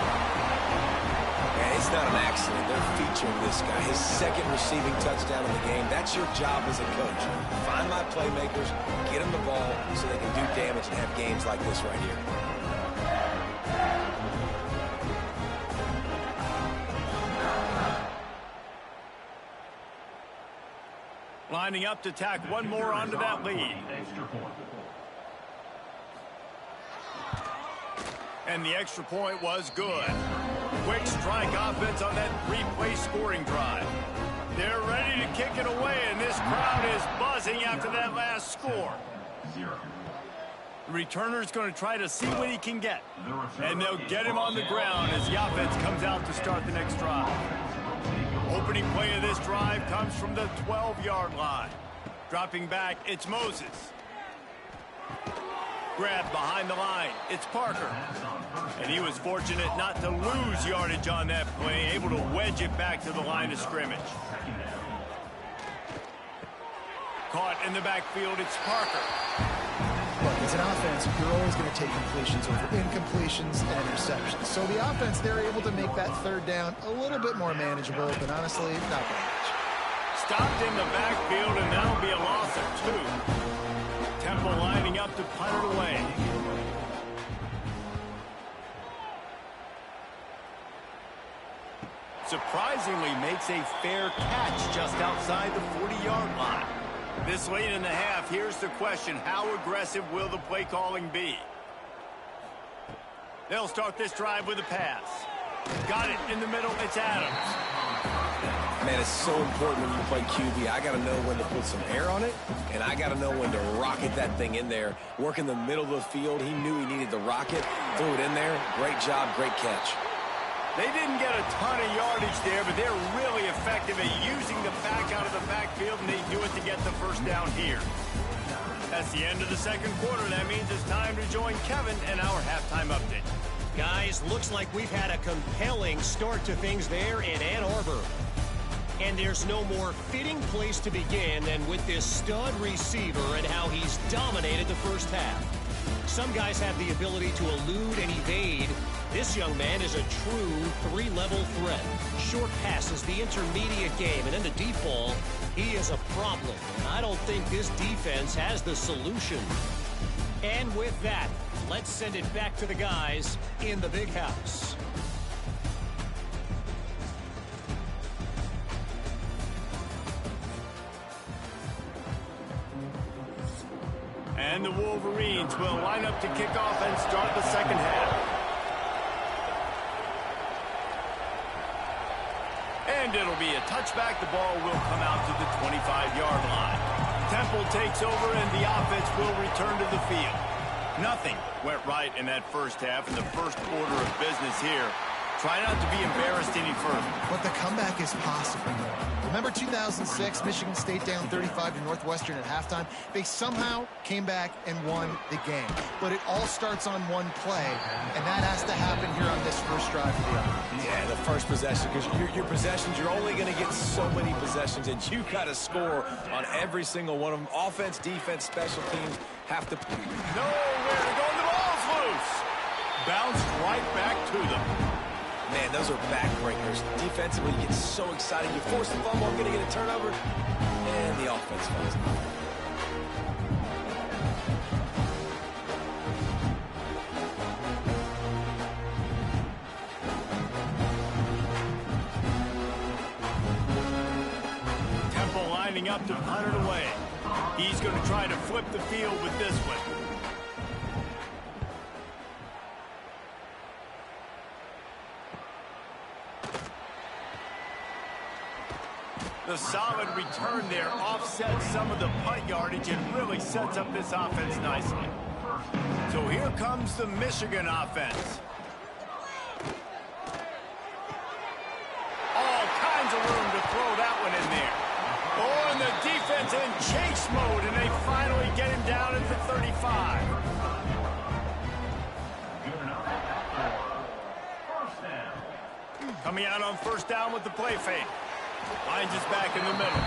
Man, it's not an accident. They're featuring this guy. His 2nd receiving touchdown in the game. That's your job as a coach. Find my playmakers, get them the ball so they can do damage and have games like this right here. lining up to tack one more onto that lead. And the extra point was good. Quick strike offense on that three-play scoring drive. They're ready to kick it away, and this crowd is buzzing after that last score. The returner's going to try to see what he can get. And they'll get him on the ground as the offense comes out to start the next drive. Opening play of this drive comes from the 12-yard line. Dropping back, it's Moses. Grabbed behind the line, it's Parker. And he was fortunate not to lose yardage on that play, able to wedge it back to the line of scrimmage. Caught in the backfield, it's Parker. Look, it's an offense. You're always going to take completions over incompletions and interceptions. So the offense, they're able to make that third down a little bit more manageable, but honestly, not very much. Stopped in the backfield, and that'll be a loss of 2. Temple lining up to punt it away. Surprisingly makes a fair catch just outside the 40-yard line. This late in the half, here's the question: how aggressive will the play calling be? They'll start this drive with a pass. Got it in the middle, it's Adams. Man, it's so important when you play QB. I got to know when to put some air on it, and I got to know when to rocket that thing in there. Work in the middle of the field. He knew he needed the rocket. Threw it in there. Great job, great catch. They didn't get a ton of yardage there, but they're really effective at using the back out of the backfield, and they do it to get the first down here. That's the end of the second quarter. That means it's time to join Kevin and our halftime update. Guys, looks like we've had a compelling start to things there in Ann Arbor. And there's no more fitting place to begin than with this stud receiver and how he's dominated the first half. Some guys have the ability to elude and evade. This young man is a true three-level threat. Short passes, the intermediate game, and in the deep ball, he is a problem. I don't think this defense has the solution. And with that, let's send it back to the guys in the big house. And the Wolverines will line up to kick off and start the second half. And it'll be a touchback. The ball will come out to the 25-yard line. Temple takes over and the offense will return to the field. Nothing went right in that first half in the first order of business here. Try not to be embarrassed any further. But the comeback is possible. Remember 2006, Michigan State down 35 to Northwestern at halftime? They somehow came back and won the game. But it all starts on one play, and that has to happen here on this first drive for the offense. Yeah, the first possession, because your possessions, you're only going to get so many possessions, and you got to score on every single one of them. Offense, defense, special teams have to... Nowhere to go, and the ball's loose. Bounced right back to them. Man, those are backbreakers. Defensively, you get so excited. You force the fumble, I'm going to get a turnover, and the offense falls out. Temple lining up to punt it away. He's going to try to flip the field with this one. The solid return there offsets some of the punt yardage and really sets up this offense nicely. So here comes the Michigan offense. All kinds of room to throw that one in there. Oh, and the defense in chase mode, and they finally get him down at the 35. Coming out on first down with the play fake. Finds his back in the middle.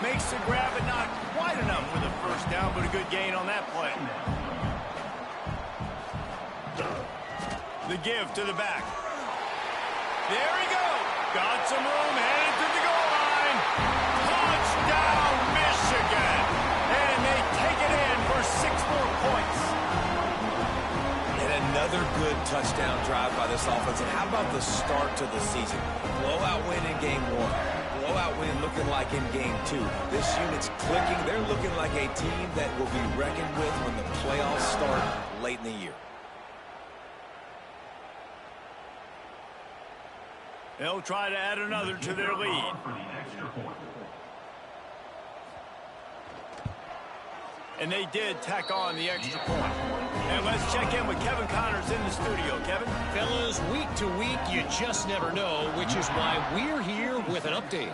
Makes the grab, but not quite enough for the first down, but a good gain on that play. The give to the back. There he goes. Got some room, headed to the goal line. Touchdown, Michigan. And they take it in for 6 more points. And another good touchdown drive by this offense. And how about the start to the season? Blowout win in game 1. blowout win looking like in game 2. This unit's clicking. They're looking like a team that will be reckoned with when the playoffs start late in the year. They'll try to add another to their lead. And they did tack on the extra point. And let's check in with Kevin Connors in the studio. Kevin? Fellas, week to week, you just never know, which is why we're here with an update.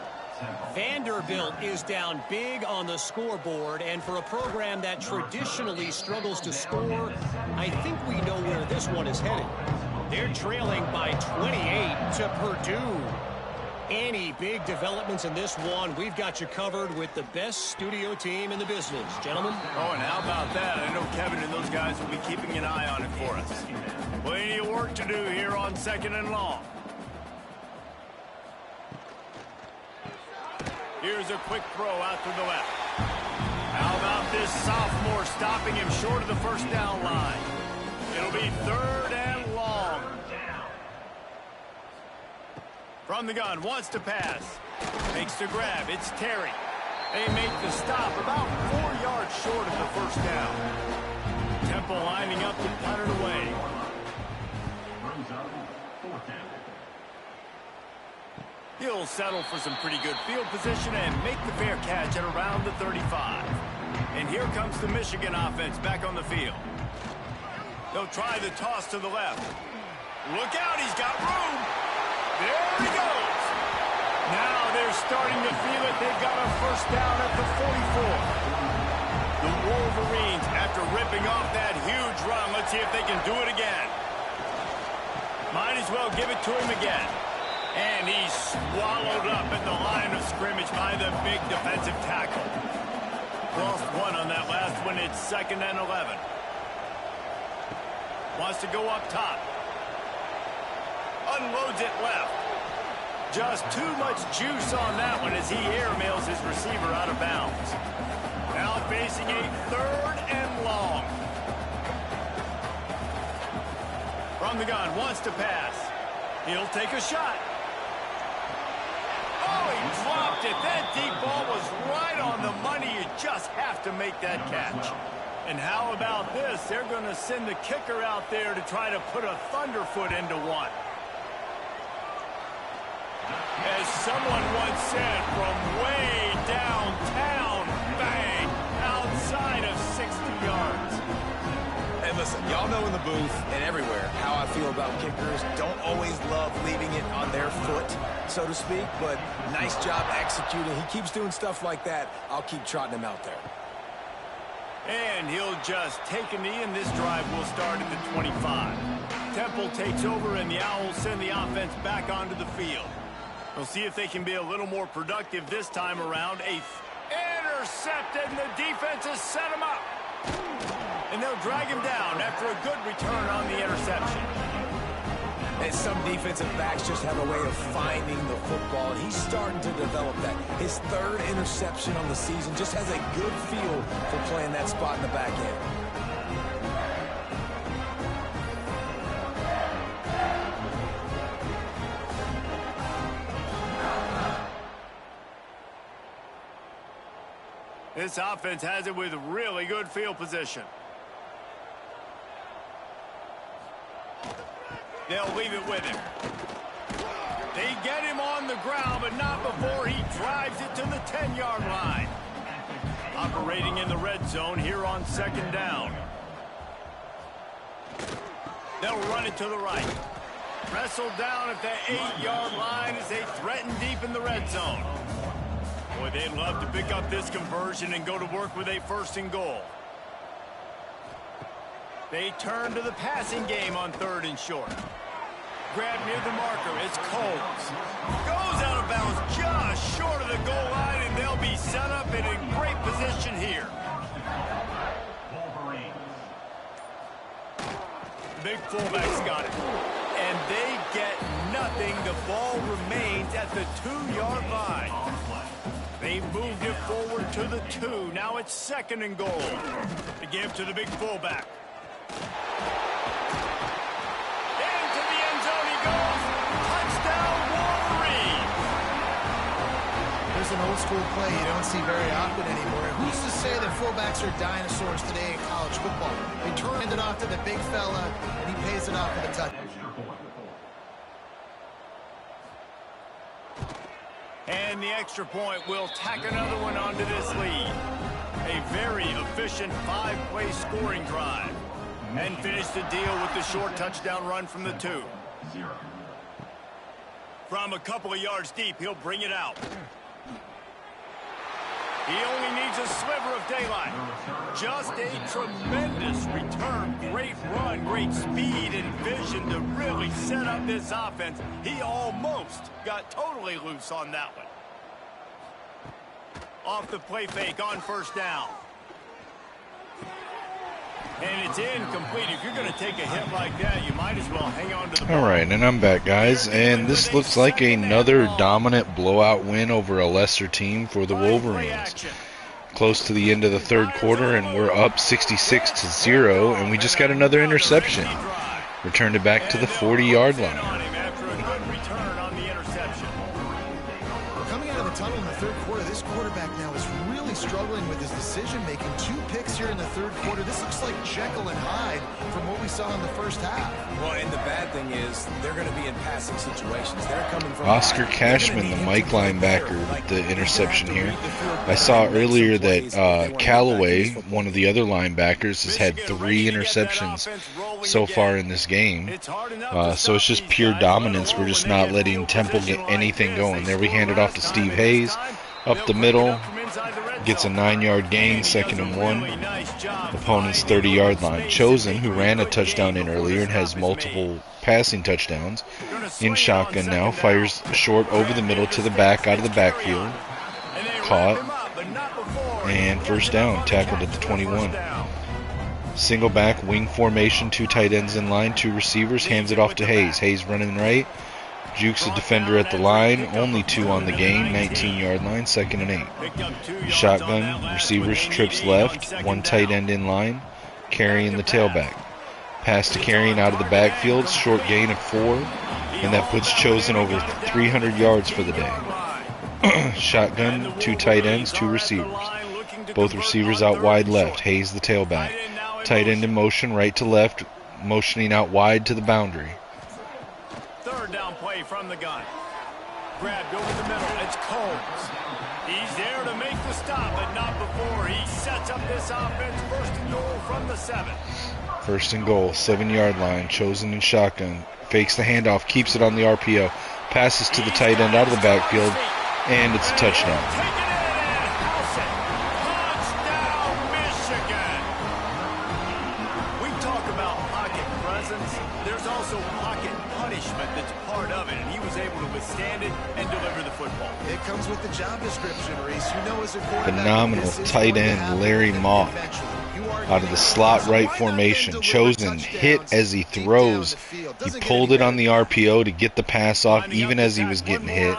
Vanderbilt is down big on the scoreboard, and for a program that traditionally struggles to score, I think we know where this one is headed. They're trailing by 28 to Purdue. Any big developments in this one, we've got you covered with the best studio team in the business. Gentlemen? Oh, and how about that? I know Kevin and those guys will be keeping an eye on it for us. Plenty of work to do here on 2nd and long. Here's a quick throw out to the left. How about this sophomore stopping him short of the first down line? It'll be 3rd and long. From the gun, wants to pass. Makes the grab, it's Terry. They make the stop about 4 yards short of the first down. Temple lining up to punt it away. He'll settle for some pretty good field position and make the fair catch at around the 35. And here comes the Michigan offense back on the field. They'll try the toss to the left. Look out, he's got room. There he goes. Now they're starting to feel it. They've got a first down at the 44. The Wolverines, after ripping off that huge run, let's see if they can do it again. Might as well give it to him again. And he's swallowed up at the line of scrimmage by the big defensive tackle. Lost one on that last one. It's 2nd and 11. Wants to go up top. Unloads it left. Just too much juice on that one as he airmails his receiver out of bounds. Now facing a 3rd and long. From the gun, wants to pass. He'll take a shot. Oh, he dropped it. That deep ball was right on the money. You just have to make that catch. And how about this? They're going to send the kicker out there to try to put a thunderfoot into one. As someone once said, from way downtown, bang, outside of 60 yards. Hey, listen, y'all know in the booth and everywhere how I feel about kickers. Don't always love leaving it on their foot, so to speak, but nice job executing. He keeps doing stuff like that. I'll keep trotting him out there. And he'll just take a knee, and this drive will start at the 25. Temple takes over, and the Owls send the offense back onto the field. We'll see if they can be a little more productive this time around. Intercepted, and the defense has set him up. And they'll drag him down after a good return on the interception. And some defensive backs just have a way of finding the football, and he's starting to develop that. His 3rd interception on the season, just has a good feel for playing that spot in the back end. This offense has it with really good field position. They'll leave it with him. They get him on the ground, but not before he drives it to the 10-yard line. Operating in the red zone here on 2nd down. They'll run it to the right. Wrestled down at the 8-yard line as they threaten deep in the red zone. Boy, they'd love to pick up this conversion and go to work with a 1st and goal. They turn to the passing game on 3rd and short. Grab near the marker. It's Coles. Goes out of bounds just short of the goal line, and they'll be set up and in great position here. Big fullback's got it. And they get nothing. The ball remains at the 2-yard line. They moved it forward to the 2. Now it's 2nd and goal. To give to the big fullback. Into the end zone he goes. Touchdown, Wolverines. an old school play you don't see very often anymore. Who's to say that fullbacks are dinosaurs today in college football? They turn it off to the big fella, and he pays it off with a touch. And the extra point will tack another one onto this lead. A very efficient 5-play scoring drive. And finish the deal with the short touchdown run from the 2. From a couple of yards deep, he'll bring it out. He only needs a sliver of daylight. Just a tremendous return. Great run, great speed and vision to really set up this offense. He almost got totally loose on that one. Off the play fake on first down. And it's incomplete. If you're going to take a hit like that, you might as well hang on to the ball. All right, and I'm back, guys. And this looks like another dominant blowout win over a lesser team for the Wolverines. Close to the end of the third quarter, and we're up 66-0, and we just got another interception. Returned it back to the 40-yard line. Coming out of the tunnel in the third quarter, this quarterback now is really struggling with his decision-making. 2 picks here in the third quarter. This looks like Jekyll and Hyde from what we saw in the first half. Well, and the bad thing is they're going to be in passing situations. They're coming from Oscar Cashman, the Mike linebacker, with the interception here. I saw earlier that Callaway, one of the other linebackers, has had 3 interceptions so far in this game. So it's just pure dominance. We're just not letting Temple get anything going. There we hand it off to Steve Hayes. Up the middle, gets a 9-yard gain, 2nd and 1. Opponent's 30-yard line. Chosen, who ran a touchdown in earlier and has multiple passing touchdowns, in shotgun now, fires short over the middle to the back out of the backfield. Caught. And first down, tackled at the 21. Single back, wing formation, 2 tight ends in line, 2 receivers, hands it off to Hayes. Hayes running right. Jukes a defender at the line, only 2 on the game, 19-yard line, 2nd and 8. Shotgun, receivers trips left, 1 tight end in line, carrying the tailback. Pass to carrying out of the backfield, short gain of 4, and that puts Chosen over 300 yards for the day. Shotgun, 2 tight ends, 2 receivers. Both receivers out wide left, Hayes the tailback. Tight end in motion, right to left, motioning out wide to the boundary. Third down play from the gun. Grabbed over the middle. It's Combs. He's there to make the stop, but not before. He sets up this offense. First and goal from the 7. First and goal, 7-yard line. Chosen in shotgun. Fakes the handoff, keeps it on the RPO. Passes to the tight end out of the backfield, and it's a touchdown. Comes with the job description, Reese. You know, as a phenomenal tight end Larry Mock out of the slot right formation. Chosen hit as he throws. He pulled it on the RPO to get the pass off even as he was getting hit.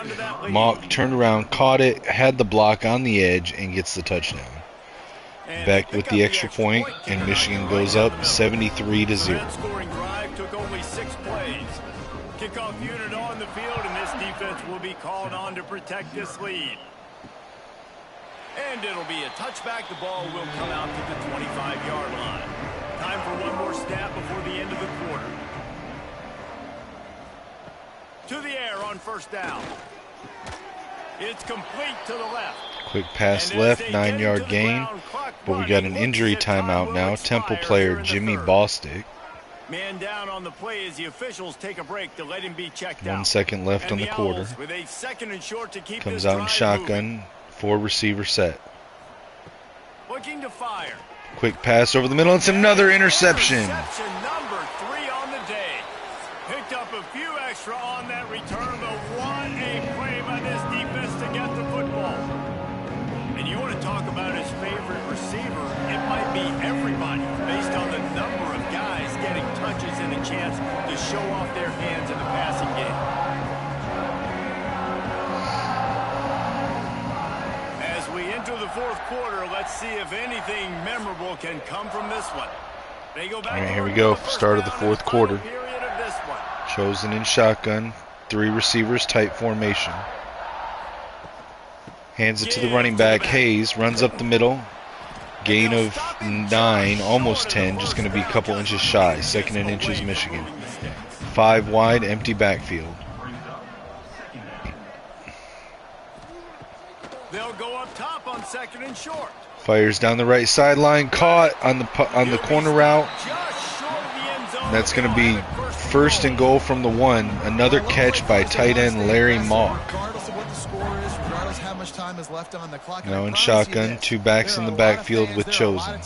Mock turned around, caught it, had the block on the edge, and gets the touchdown. Beck with the extra point, and Michigan goes up 73-0. Scoring drive took only 6 plays. Kickoff unit on the field, and this defense will be called on to protect this lead. And it'll be a touchback. The ball will come out to the 25-yard line. Time for one more snap before the end of the quarter. To the air on first down. It's complete to the left. Quick pass left, 9-yard gain. But we got an injury timeout now. Temple player Jimmy Bostic. Man down on the play as the officials take a break to let him be checked out. 1 second left on the quarter. With a 2nd and short to keep Comes this out in shotgun, 4 receiver set. Looking to fire. Quick pass over the middle. It's another interception. Interception number 3 on the day. Picked up a few extra on that return, but what a play by this defense to get the football. And you want to talk about his favorite receiver, it might be everybody based on the number of guys getting touches and a chance to show off their hands in the passing game. As we enter the fourth quarter, let's see if anything memorable can come from this one. They go back. All right, here we go. Start of the fourth quarter. Chosen in shotgun, 3 receivers, tight formation. Hands it to the running back. Hayes runs up the middle. Gain of 9, almost 10. Just going to be a couple inches shy. 2nd and inches, Michigan. 5 wide, empty backfield. They'll go up top on 2nd and short. Fires down the right sideline. Caught on the corner route. That's going to be 1st and goal from the 1. Another catch by tight end Larry Mock. Now in shotgun, 2 backs in the backfield with Chosen.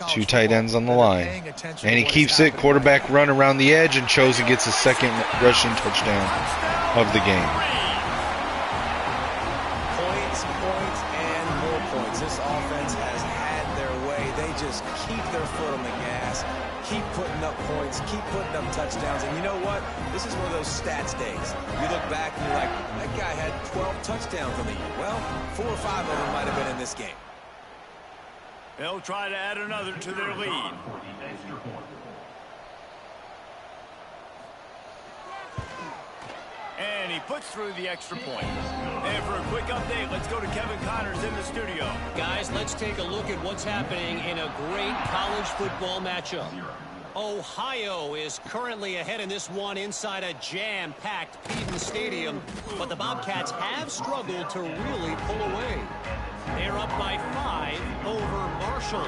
2 tight ends on the line. And he keeps it. Quarterback run around the edge, and Chosen gets his 2nd rushing touchdown of the game. Points, and more points. This offense has had their way. They just keep their foot on the gas, keep putting up points, keep putting up touchdowns. And you know what? This is one of those stats days. You look back and you're like, that guy had 12 touchdowns on the year. Well, 4 or 5 of them might have been in this game. They'll try to add another to their lead. And he puts through the extra point. And for a quick update, let's go to Kevin Connors in the studio. Guys, let's take a look at what's happening in a great college football matchup. Ohio is currently ahead in this one inside a jam-packed Eden Stadium, but the Bobcats have struggled to really pull away. They're up by 5 over Marshall.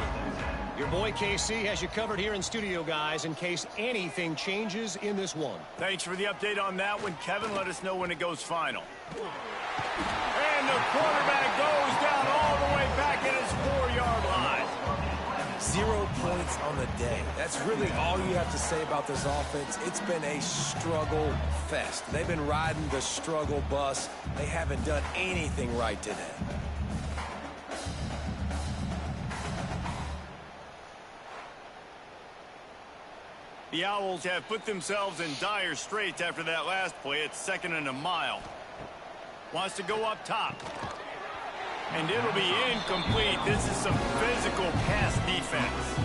Your boy KC has you covered here in studio, guys, in case anything changes in this one. Thanks for the update on that one, Kevin. Let us know when it goes final. And the quarterback goes down all the way back at his 4-yard line. 0 points on the day. That's really all you have to say about this offense. It's been a struggle fest. They've been riding the struggle bus. They haven't done anything right today. The Owls have put themselves in dire straits after that last play. It's 2nd and a mile. Wants to go up top. And it'll be incomplete. This is some physical pass defense.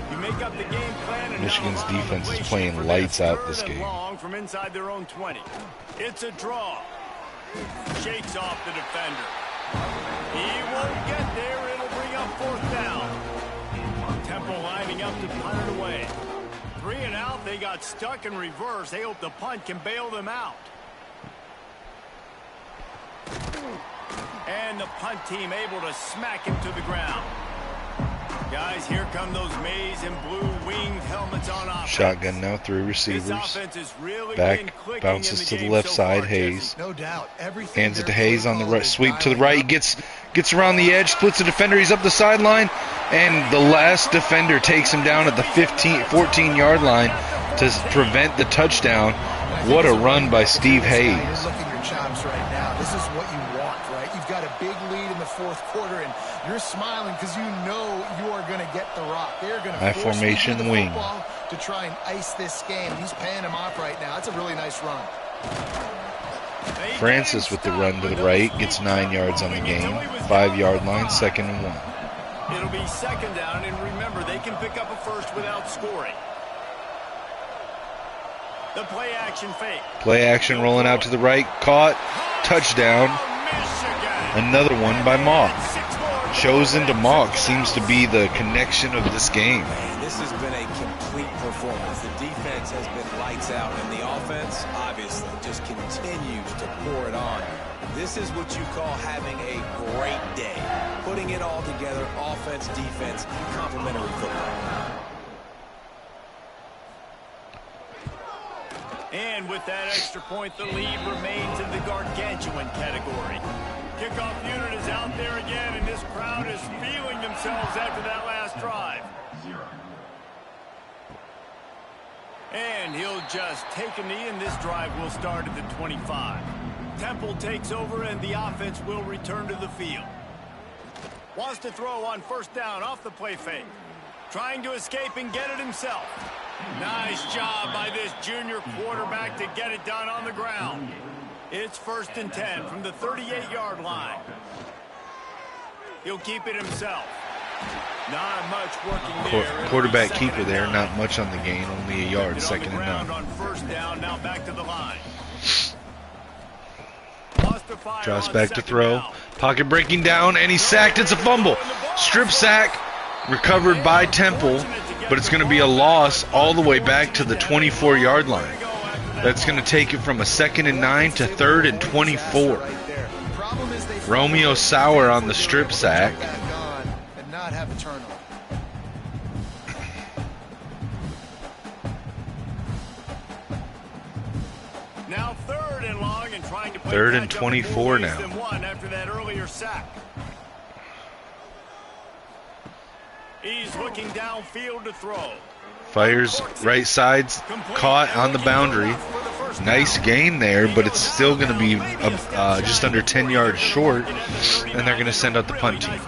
You make up the game plan. And Michigan's defense is playing lights out this game. Long from inside their own 20. It's a draw. Shakes off the defender. He won't get there. It'll bring up 4th down. Temple lining up to punt it away. 3 and out. They got stuck in reverse. They hope the punt can bail them out. And the punt team able to smack him to the ground. Guys, here come those maize and blue winged helmets on offense. Shotgun now, 3 receivers. This offense is really Back, bounces to the left side, Hayes. No doubt. Hands it to Hayes on the right, sweep to the right. He gets around the edge, splits the defender. He's up the sideline, and the last defender takes him down at the 14-yard line to prevent the touchdown. What a run by Steve Hayes. Look at your chops right now. This is what you want, right? You've got a big lead in the 4th quarter, and you're smiling because you know you are going to get the rock. They're going to force formation the wing to try and ice this game. He's paying him off right now. That's a really nice run. Francis with the run to the right gets 9 yards on the game. 5-yard line, 2nd and 1. It'll be 2nd down, and remember, they can pick up a first without scoring. The play action fake. Play action rolling out to the right. Caught. Touchdown. Another one by Mock. Chosen to Mock seems to be the connection of this game. Man, this has been a complete performance. The defense has been lights out, and the offense, obviously, just continues to pour it on. This is what you call having a great day. Putting it all together, offense, defense, complementary football. And with that extra point, the lead remains in the gargantuan category. Kickoff unit is out there again, and this crowd is feeling themselves after that last drive. And he'll just take a knee, and this drive will start at the 25. Temple takes over, and the offense will return to the field. Wants to throw on 1st down off the play fake. Trying to escape and get it himself. Nice job by this junior quarterback to get it done on the ground. It's 1st and 10 from the 38-yard line. He'll keep it himself. Not much working there. Quarterback keeper there, not much on the gain, only a yard, 2nd and 9. On 1st down, now back to the line. Lost Drops back to throw. Pocket breaking down, and he's sacked. It's a fumble. Strip sack recovered by Temple, but it's going to be a loss all the way back to the 24-yard line. That's going to take it from a 2nd and 9 to 3rd and 24. Romeo Sauer on the strip sack. And not have a turnover. Now 3rd and long and trying to play 3rd and 24 now. After that earlier sack. He's looking downfield to throw. Fires right sides, caught on the boundary. Nice gain there, but it's still going to be just under 10 yards short, and they're going to send out the punt team.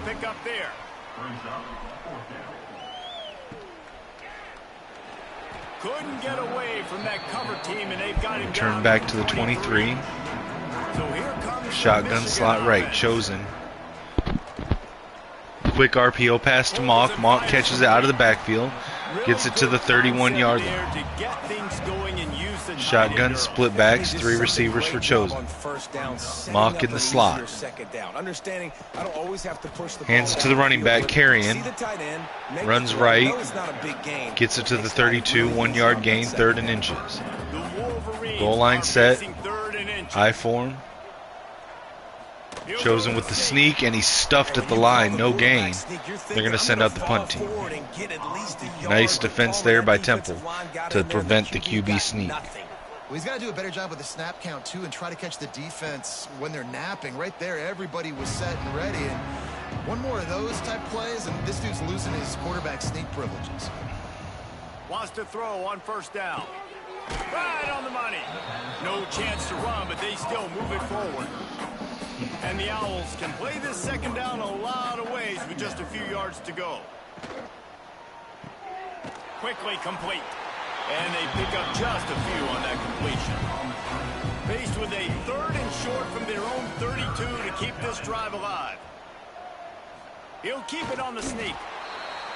Couldn't get away from that cover team, and they've got him Turn back to the 23. Shotgun slot right, Chosen. Quick RPO pass to Mock. Mock catches it out of the backfield. Gets it to the 31-yard line. Shotgun split backs, 3 receivers for Chosen. Mock in the slot. Hands it to the running back, Carrion. Runs right. Gets it to the 32, 1-yard gain, 3rd and inches. Goal line set. I form. Chosen with the sneak, and he's stuffed at the line. No gain. They're going to send out the punt team. Nice defense there by Temple to prevent the QB sneak. Well, he's got to do a better job with the snap count, too, and try to catch the defense when they're napping. Right there, everybody was set and ready. And one more of those type plays, and this dude's losing his quarterback sneak privileges. Wants to throw on 1st down. Right on the money. No chance to run, but they still move it forward. And the Owls can play this 2nd down a lot of ways with just a few yards to go. Quickly complete. And they pick up just a few on that completion. Faced with a 3rd and short from their own 32 to keep this drive alive. He'll keep it on the sneak.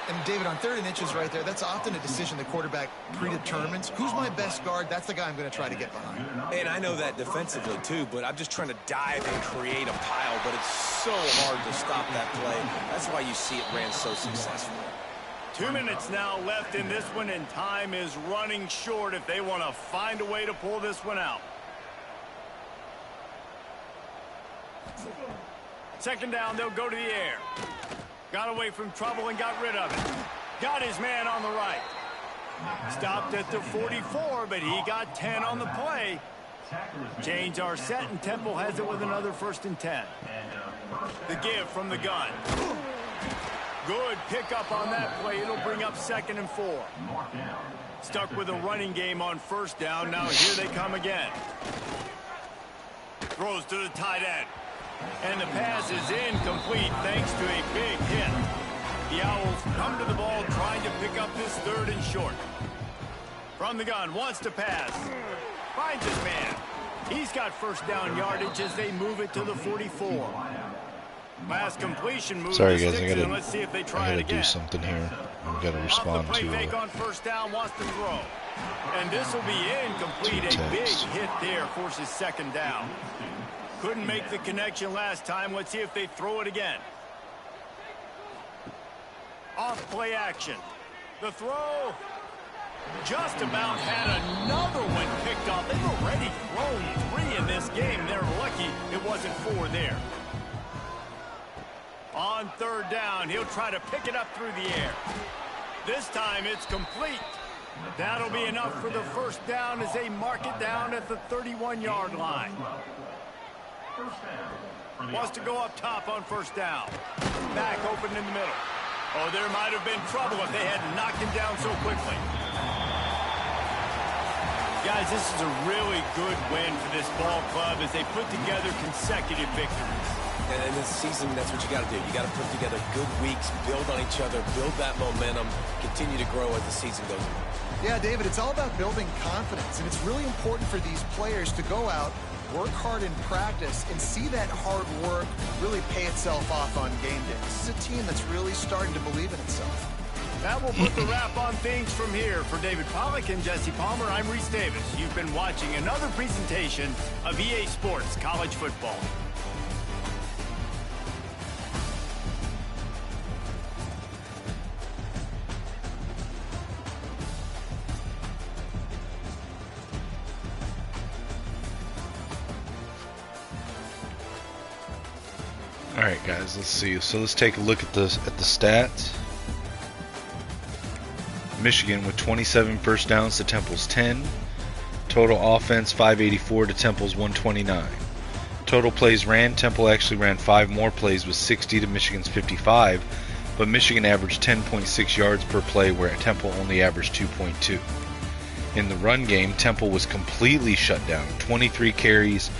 And David, on 3rd and inches right there, that's often a decision the quarterback predetermines. Who's my best guard? That's the guy I'm going to try to get behind. And I know that defensively, too, but I'm just trying to dive and create a pile, but it's so hard to stop that play. That's why you see it ran so successfully. 2 minutes now left in this one, and time is running short if they want to find a way to pull this one out. 2nd down, they'll go to the air. Got away from trouble and got rid of it. Got his man on the right. Stopped at the 44, but he got 10 on the play. Chains are set, and Temple has it with another 1st and 10. The give from the gun. Good pickup on that play. It'll bring up 2nd and 4. Stuck with a running game on 1st down. Now here they come again. Throws to the tight end. And the pass is incomplete thanks to a big hit. The Owls come to the ball trying to pick up this 3rd and short. From the gun, wants to pass. Finds his man. He's got 1st down yardage as they move it to the 44. Last completion move. Sorry guys, I gotta do something here. I've got to respond to fake on 1st down, wants to throw. And this will be incomplete. A big hit there forces 2nd down. Couldn't make the connection last time. Let's see if they throw it again. Off play action. The throw just about had another one picked off. They've already thrown 3 in this game. They're lucky it wasn't 4 there. On 3rd down, he'll try to pick it up through the air. This time it's complete. That'll be enough for the 1st down as they mark it down at the 31-yard line. Wants to go up top on 1st down. Back open in the middle. Oh, there might have been trouble if they hadn't knocked him down so quickly. Guys, this is a really good win for this ball club as they put together consecutive victories. And in this season, that's what you got to do. You got to put together good weeks, build on each other, build that momentum, continue to grow as the season goes on. Yeah, David, it's all about building confidence, and it's really important for these players to go out, work hard in practice, and see that hard work really pay itself off on game day. This is a team that's really starting to believe in itself. That will put the wrap on things from here. For David Pollack and Jesse Palmer, I'm Reese Davis. You've been watching another presentation of EA Sports College Football. All right, guys, let's see. So let's take a look at the stats. Michigan with 27 first downs to Temple's 10. Total offense 584 to Temple's 129. Total plays ran, Temple actually ran 5 more plays with 60 to Michigan's 55, but Michigan averaged 10.6 yards per play where Temple only averaged 2.2. In the run game, Temple was completely shut down. 23 carries,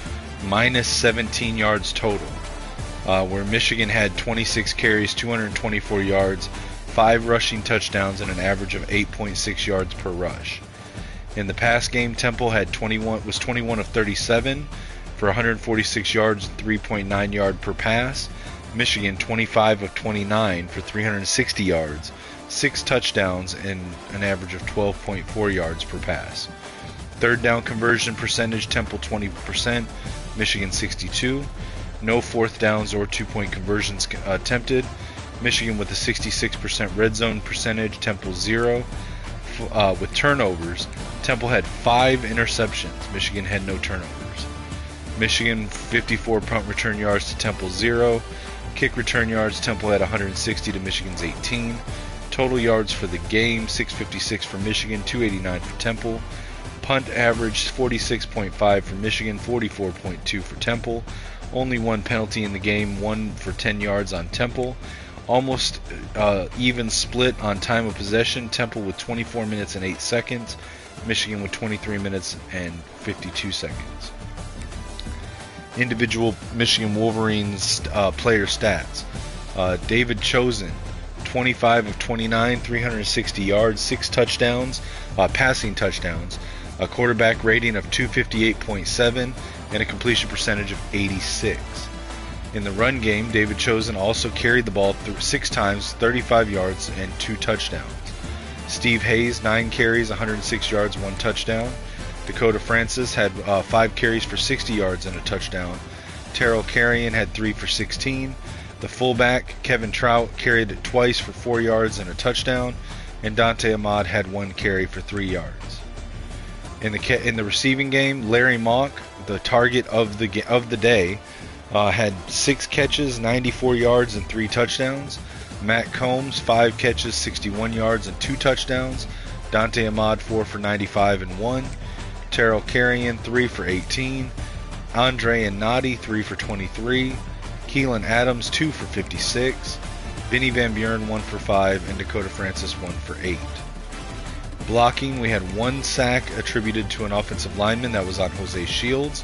minus 17 yards total. Where Michigan had 26 carries, 224 yards, 5 rushing touchdowns, and an average of 8.6 yards per rush. In the pass game, Temple had 21 of 37 for 146 yards and 3.9 yard per pass. Michigan 25 of 29 for 360 yards, 6 touchdowns, and an average of 12.4 yards per pass. Third down conversion percentage, Temple 20%, Michigan 62. No fourth downs or 2-point conversions attempted. Michigan with a 66% red zone percentage, Temple 0. With turnovers, Temple had 5 interceptions. Michigan had no turnovers. Michigan 54 punt return yards to Temple 0. Kick return yards, Temple had 160 to Michigan's 18. Total yards for the game, 656 for Michigan, 289 for Temple. Punt average 46.5 for Michigan, 44.2 for Temple. Only 1 penalty in the game, 1 for 10 yards on Temple. Almost even split on time of possession. Temple with 24 minutes and 8 seconds. Michigan with 23 minutes and 52 seconds. Individual Michigan Wolverines player stats. David Chosen, 25 of 29, 360 yards, 6 touchdowns, passing touchdowns. A quarterback rating of 258.7 and a completion percentage of 86. In the run game, David Chosen also carried the ball 6 times, 35 yards, and 2 touchdowns. Steve Hayes, 9 carries, 106 yards, 1 touchdown. Dakota Francis had 5 carries for 60 yards and a touchdown. Terrell Carrion had 3 for 16. The fullback, Kevin Trout, carried it twice for 4 yards and a touchdown. And Dante Ahmad had 1 carry for 3 yards. In the receiving game, Larry Mock, the target of the day, had 6 catches, 94 yards, and 3 touchdowns. Matt Combs, 5 catches, 61 yards, and 2 touchdowns. Dante Ahmad, 4 for 95 and 1. Terrell Carrion, 3 for 18. Andre and Noddy, 3 for 23. Keelan Adams, 2 for 56. Vinny Van Buren, 1 for 5. And Dakota Francis, 1 for 8. Blocking, we had 1 sack attributed to an offensive lineman. That was on Jose Shields.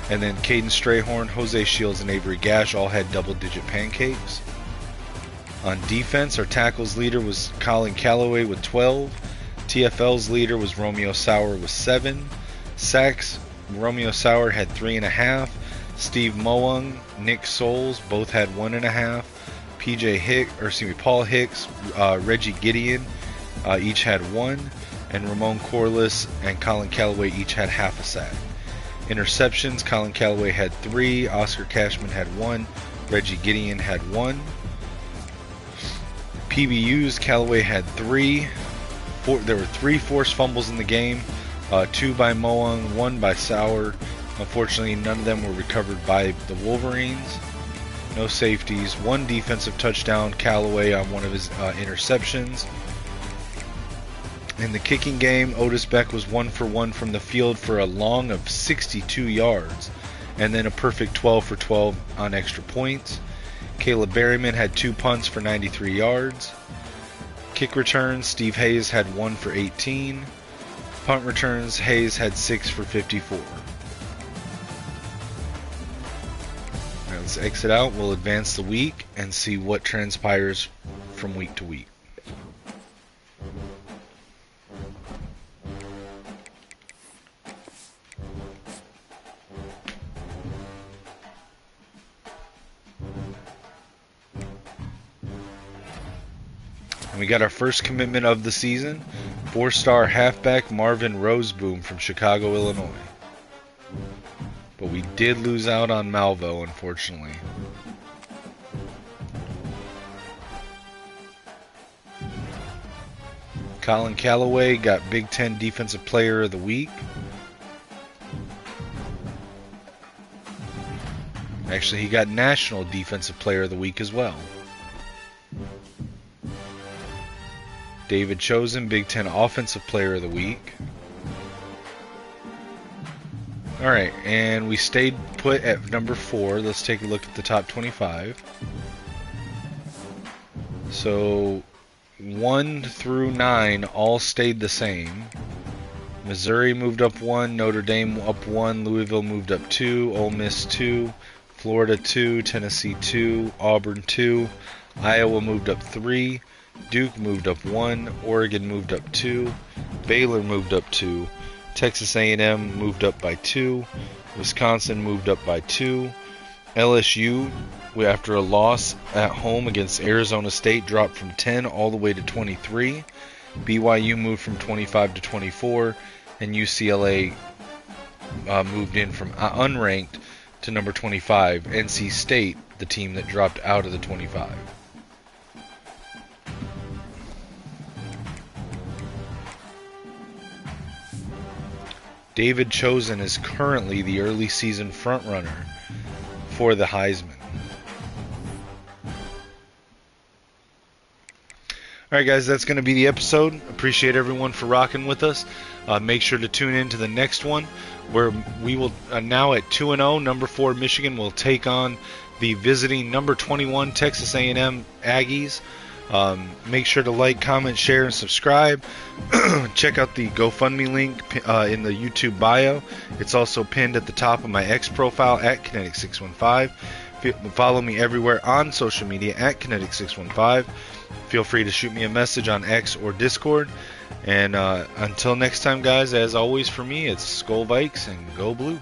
And then Caden Strayhorn, Jose Shields, and Avery Gash all had double-digit pancakes. On defense, our tackles leader was Colin Calloway with 12. TFL's leader was Romeo Sauer with 7. Sacks, Romeo Sauer had 3.5. Steve Moung, Nick Souls both had 1.5. Paul Hicks, Reggie Gideon each had 1. And Ramon Corliss and Colin Calloway each had half a sack. Interceptions, Colin Calloway had 3, Oscar Cashman had 1, Reggie Gideon had 1. PBUs, Calloway had 3. There were 3 forced fumbles in the game, 2 by Moung, 1 by Sauer. Unfortunately, none of them were recovered by the Wolverines. No safeties, 1 defensive touchdown, Calloway on one of his interceptions. In the kicking game, Otis Beck was 1 for 1 from the field for a long of 62 yards, and then a perfect 12 for 12 on extra points. Caleb Berryman had 2 punts for 93 yards. Kick returns, Steve Hayes had 1 for 18. Punt returns, Hayes had 6 for 54. All right, let's exit out. We'll advance the week and see what transpires from week to week. And we got our first commitment of the season, 4-star halfback Marvin Roseboom from Chicago, Illinois. But we did lose out on Malvo, unfortunately. Colin Callaway got Big Ten Defensive Player of the Week. Actually, he got National Defensive Player of the Week as well. David Chosen, Big Ten Offensive Player of the Week. Alright, and we stayed put at number 4. Let's take a look at the top 25. So 1 through 9 all stayed the same. Missouri moved up 1, Notre Dame up 1, Louisville moved up 2, Ole Miss 2, Florida 2, Tennessee 2, Auburn 2, Iowa moved up 3, Duke moved up 1, Oregon moved up 2, Baylor moved up 2, Texas A&M moved up by 2, Wisconsin moved up by 2, LSU, after a loss at home against Arizona State, dropped from 10 all the way to 23. BYU moved from 25 to 24, and UCLA moved in from unranked to number 25. NC State, the team that dropped out of the 25. David Chosen is currently the early season frontrunner for the Heisman. Alright guys, that's going to be the episode. Appreciate everyone for rocking with us. Make sure to tune in to the next one, where we will now at 2-0, number 4 Michigan will take on the visiting number 21 Texas A&M Aggies. Make sure to like, comment, share, and subscribe. Check out the GoFundMe link in the YouTube bio. It's also pinned at the top of my X profile at Kinetic615. Follow me everywhere on social media at Kinetic615. Feel free to shoot me a message on X or Discord. And until next time, guys, as always for me, it's Skull Vikes and Go Blue.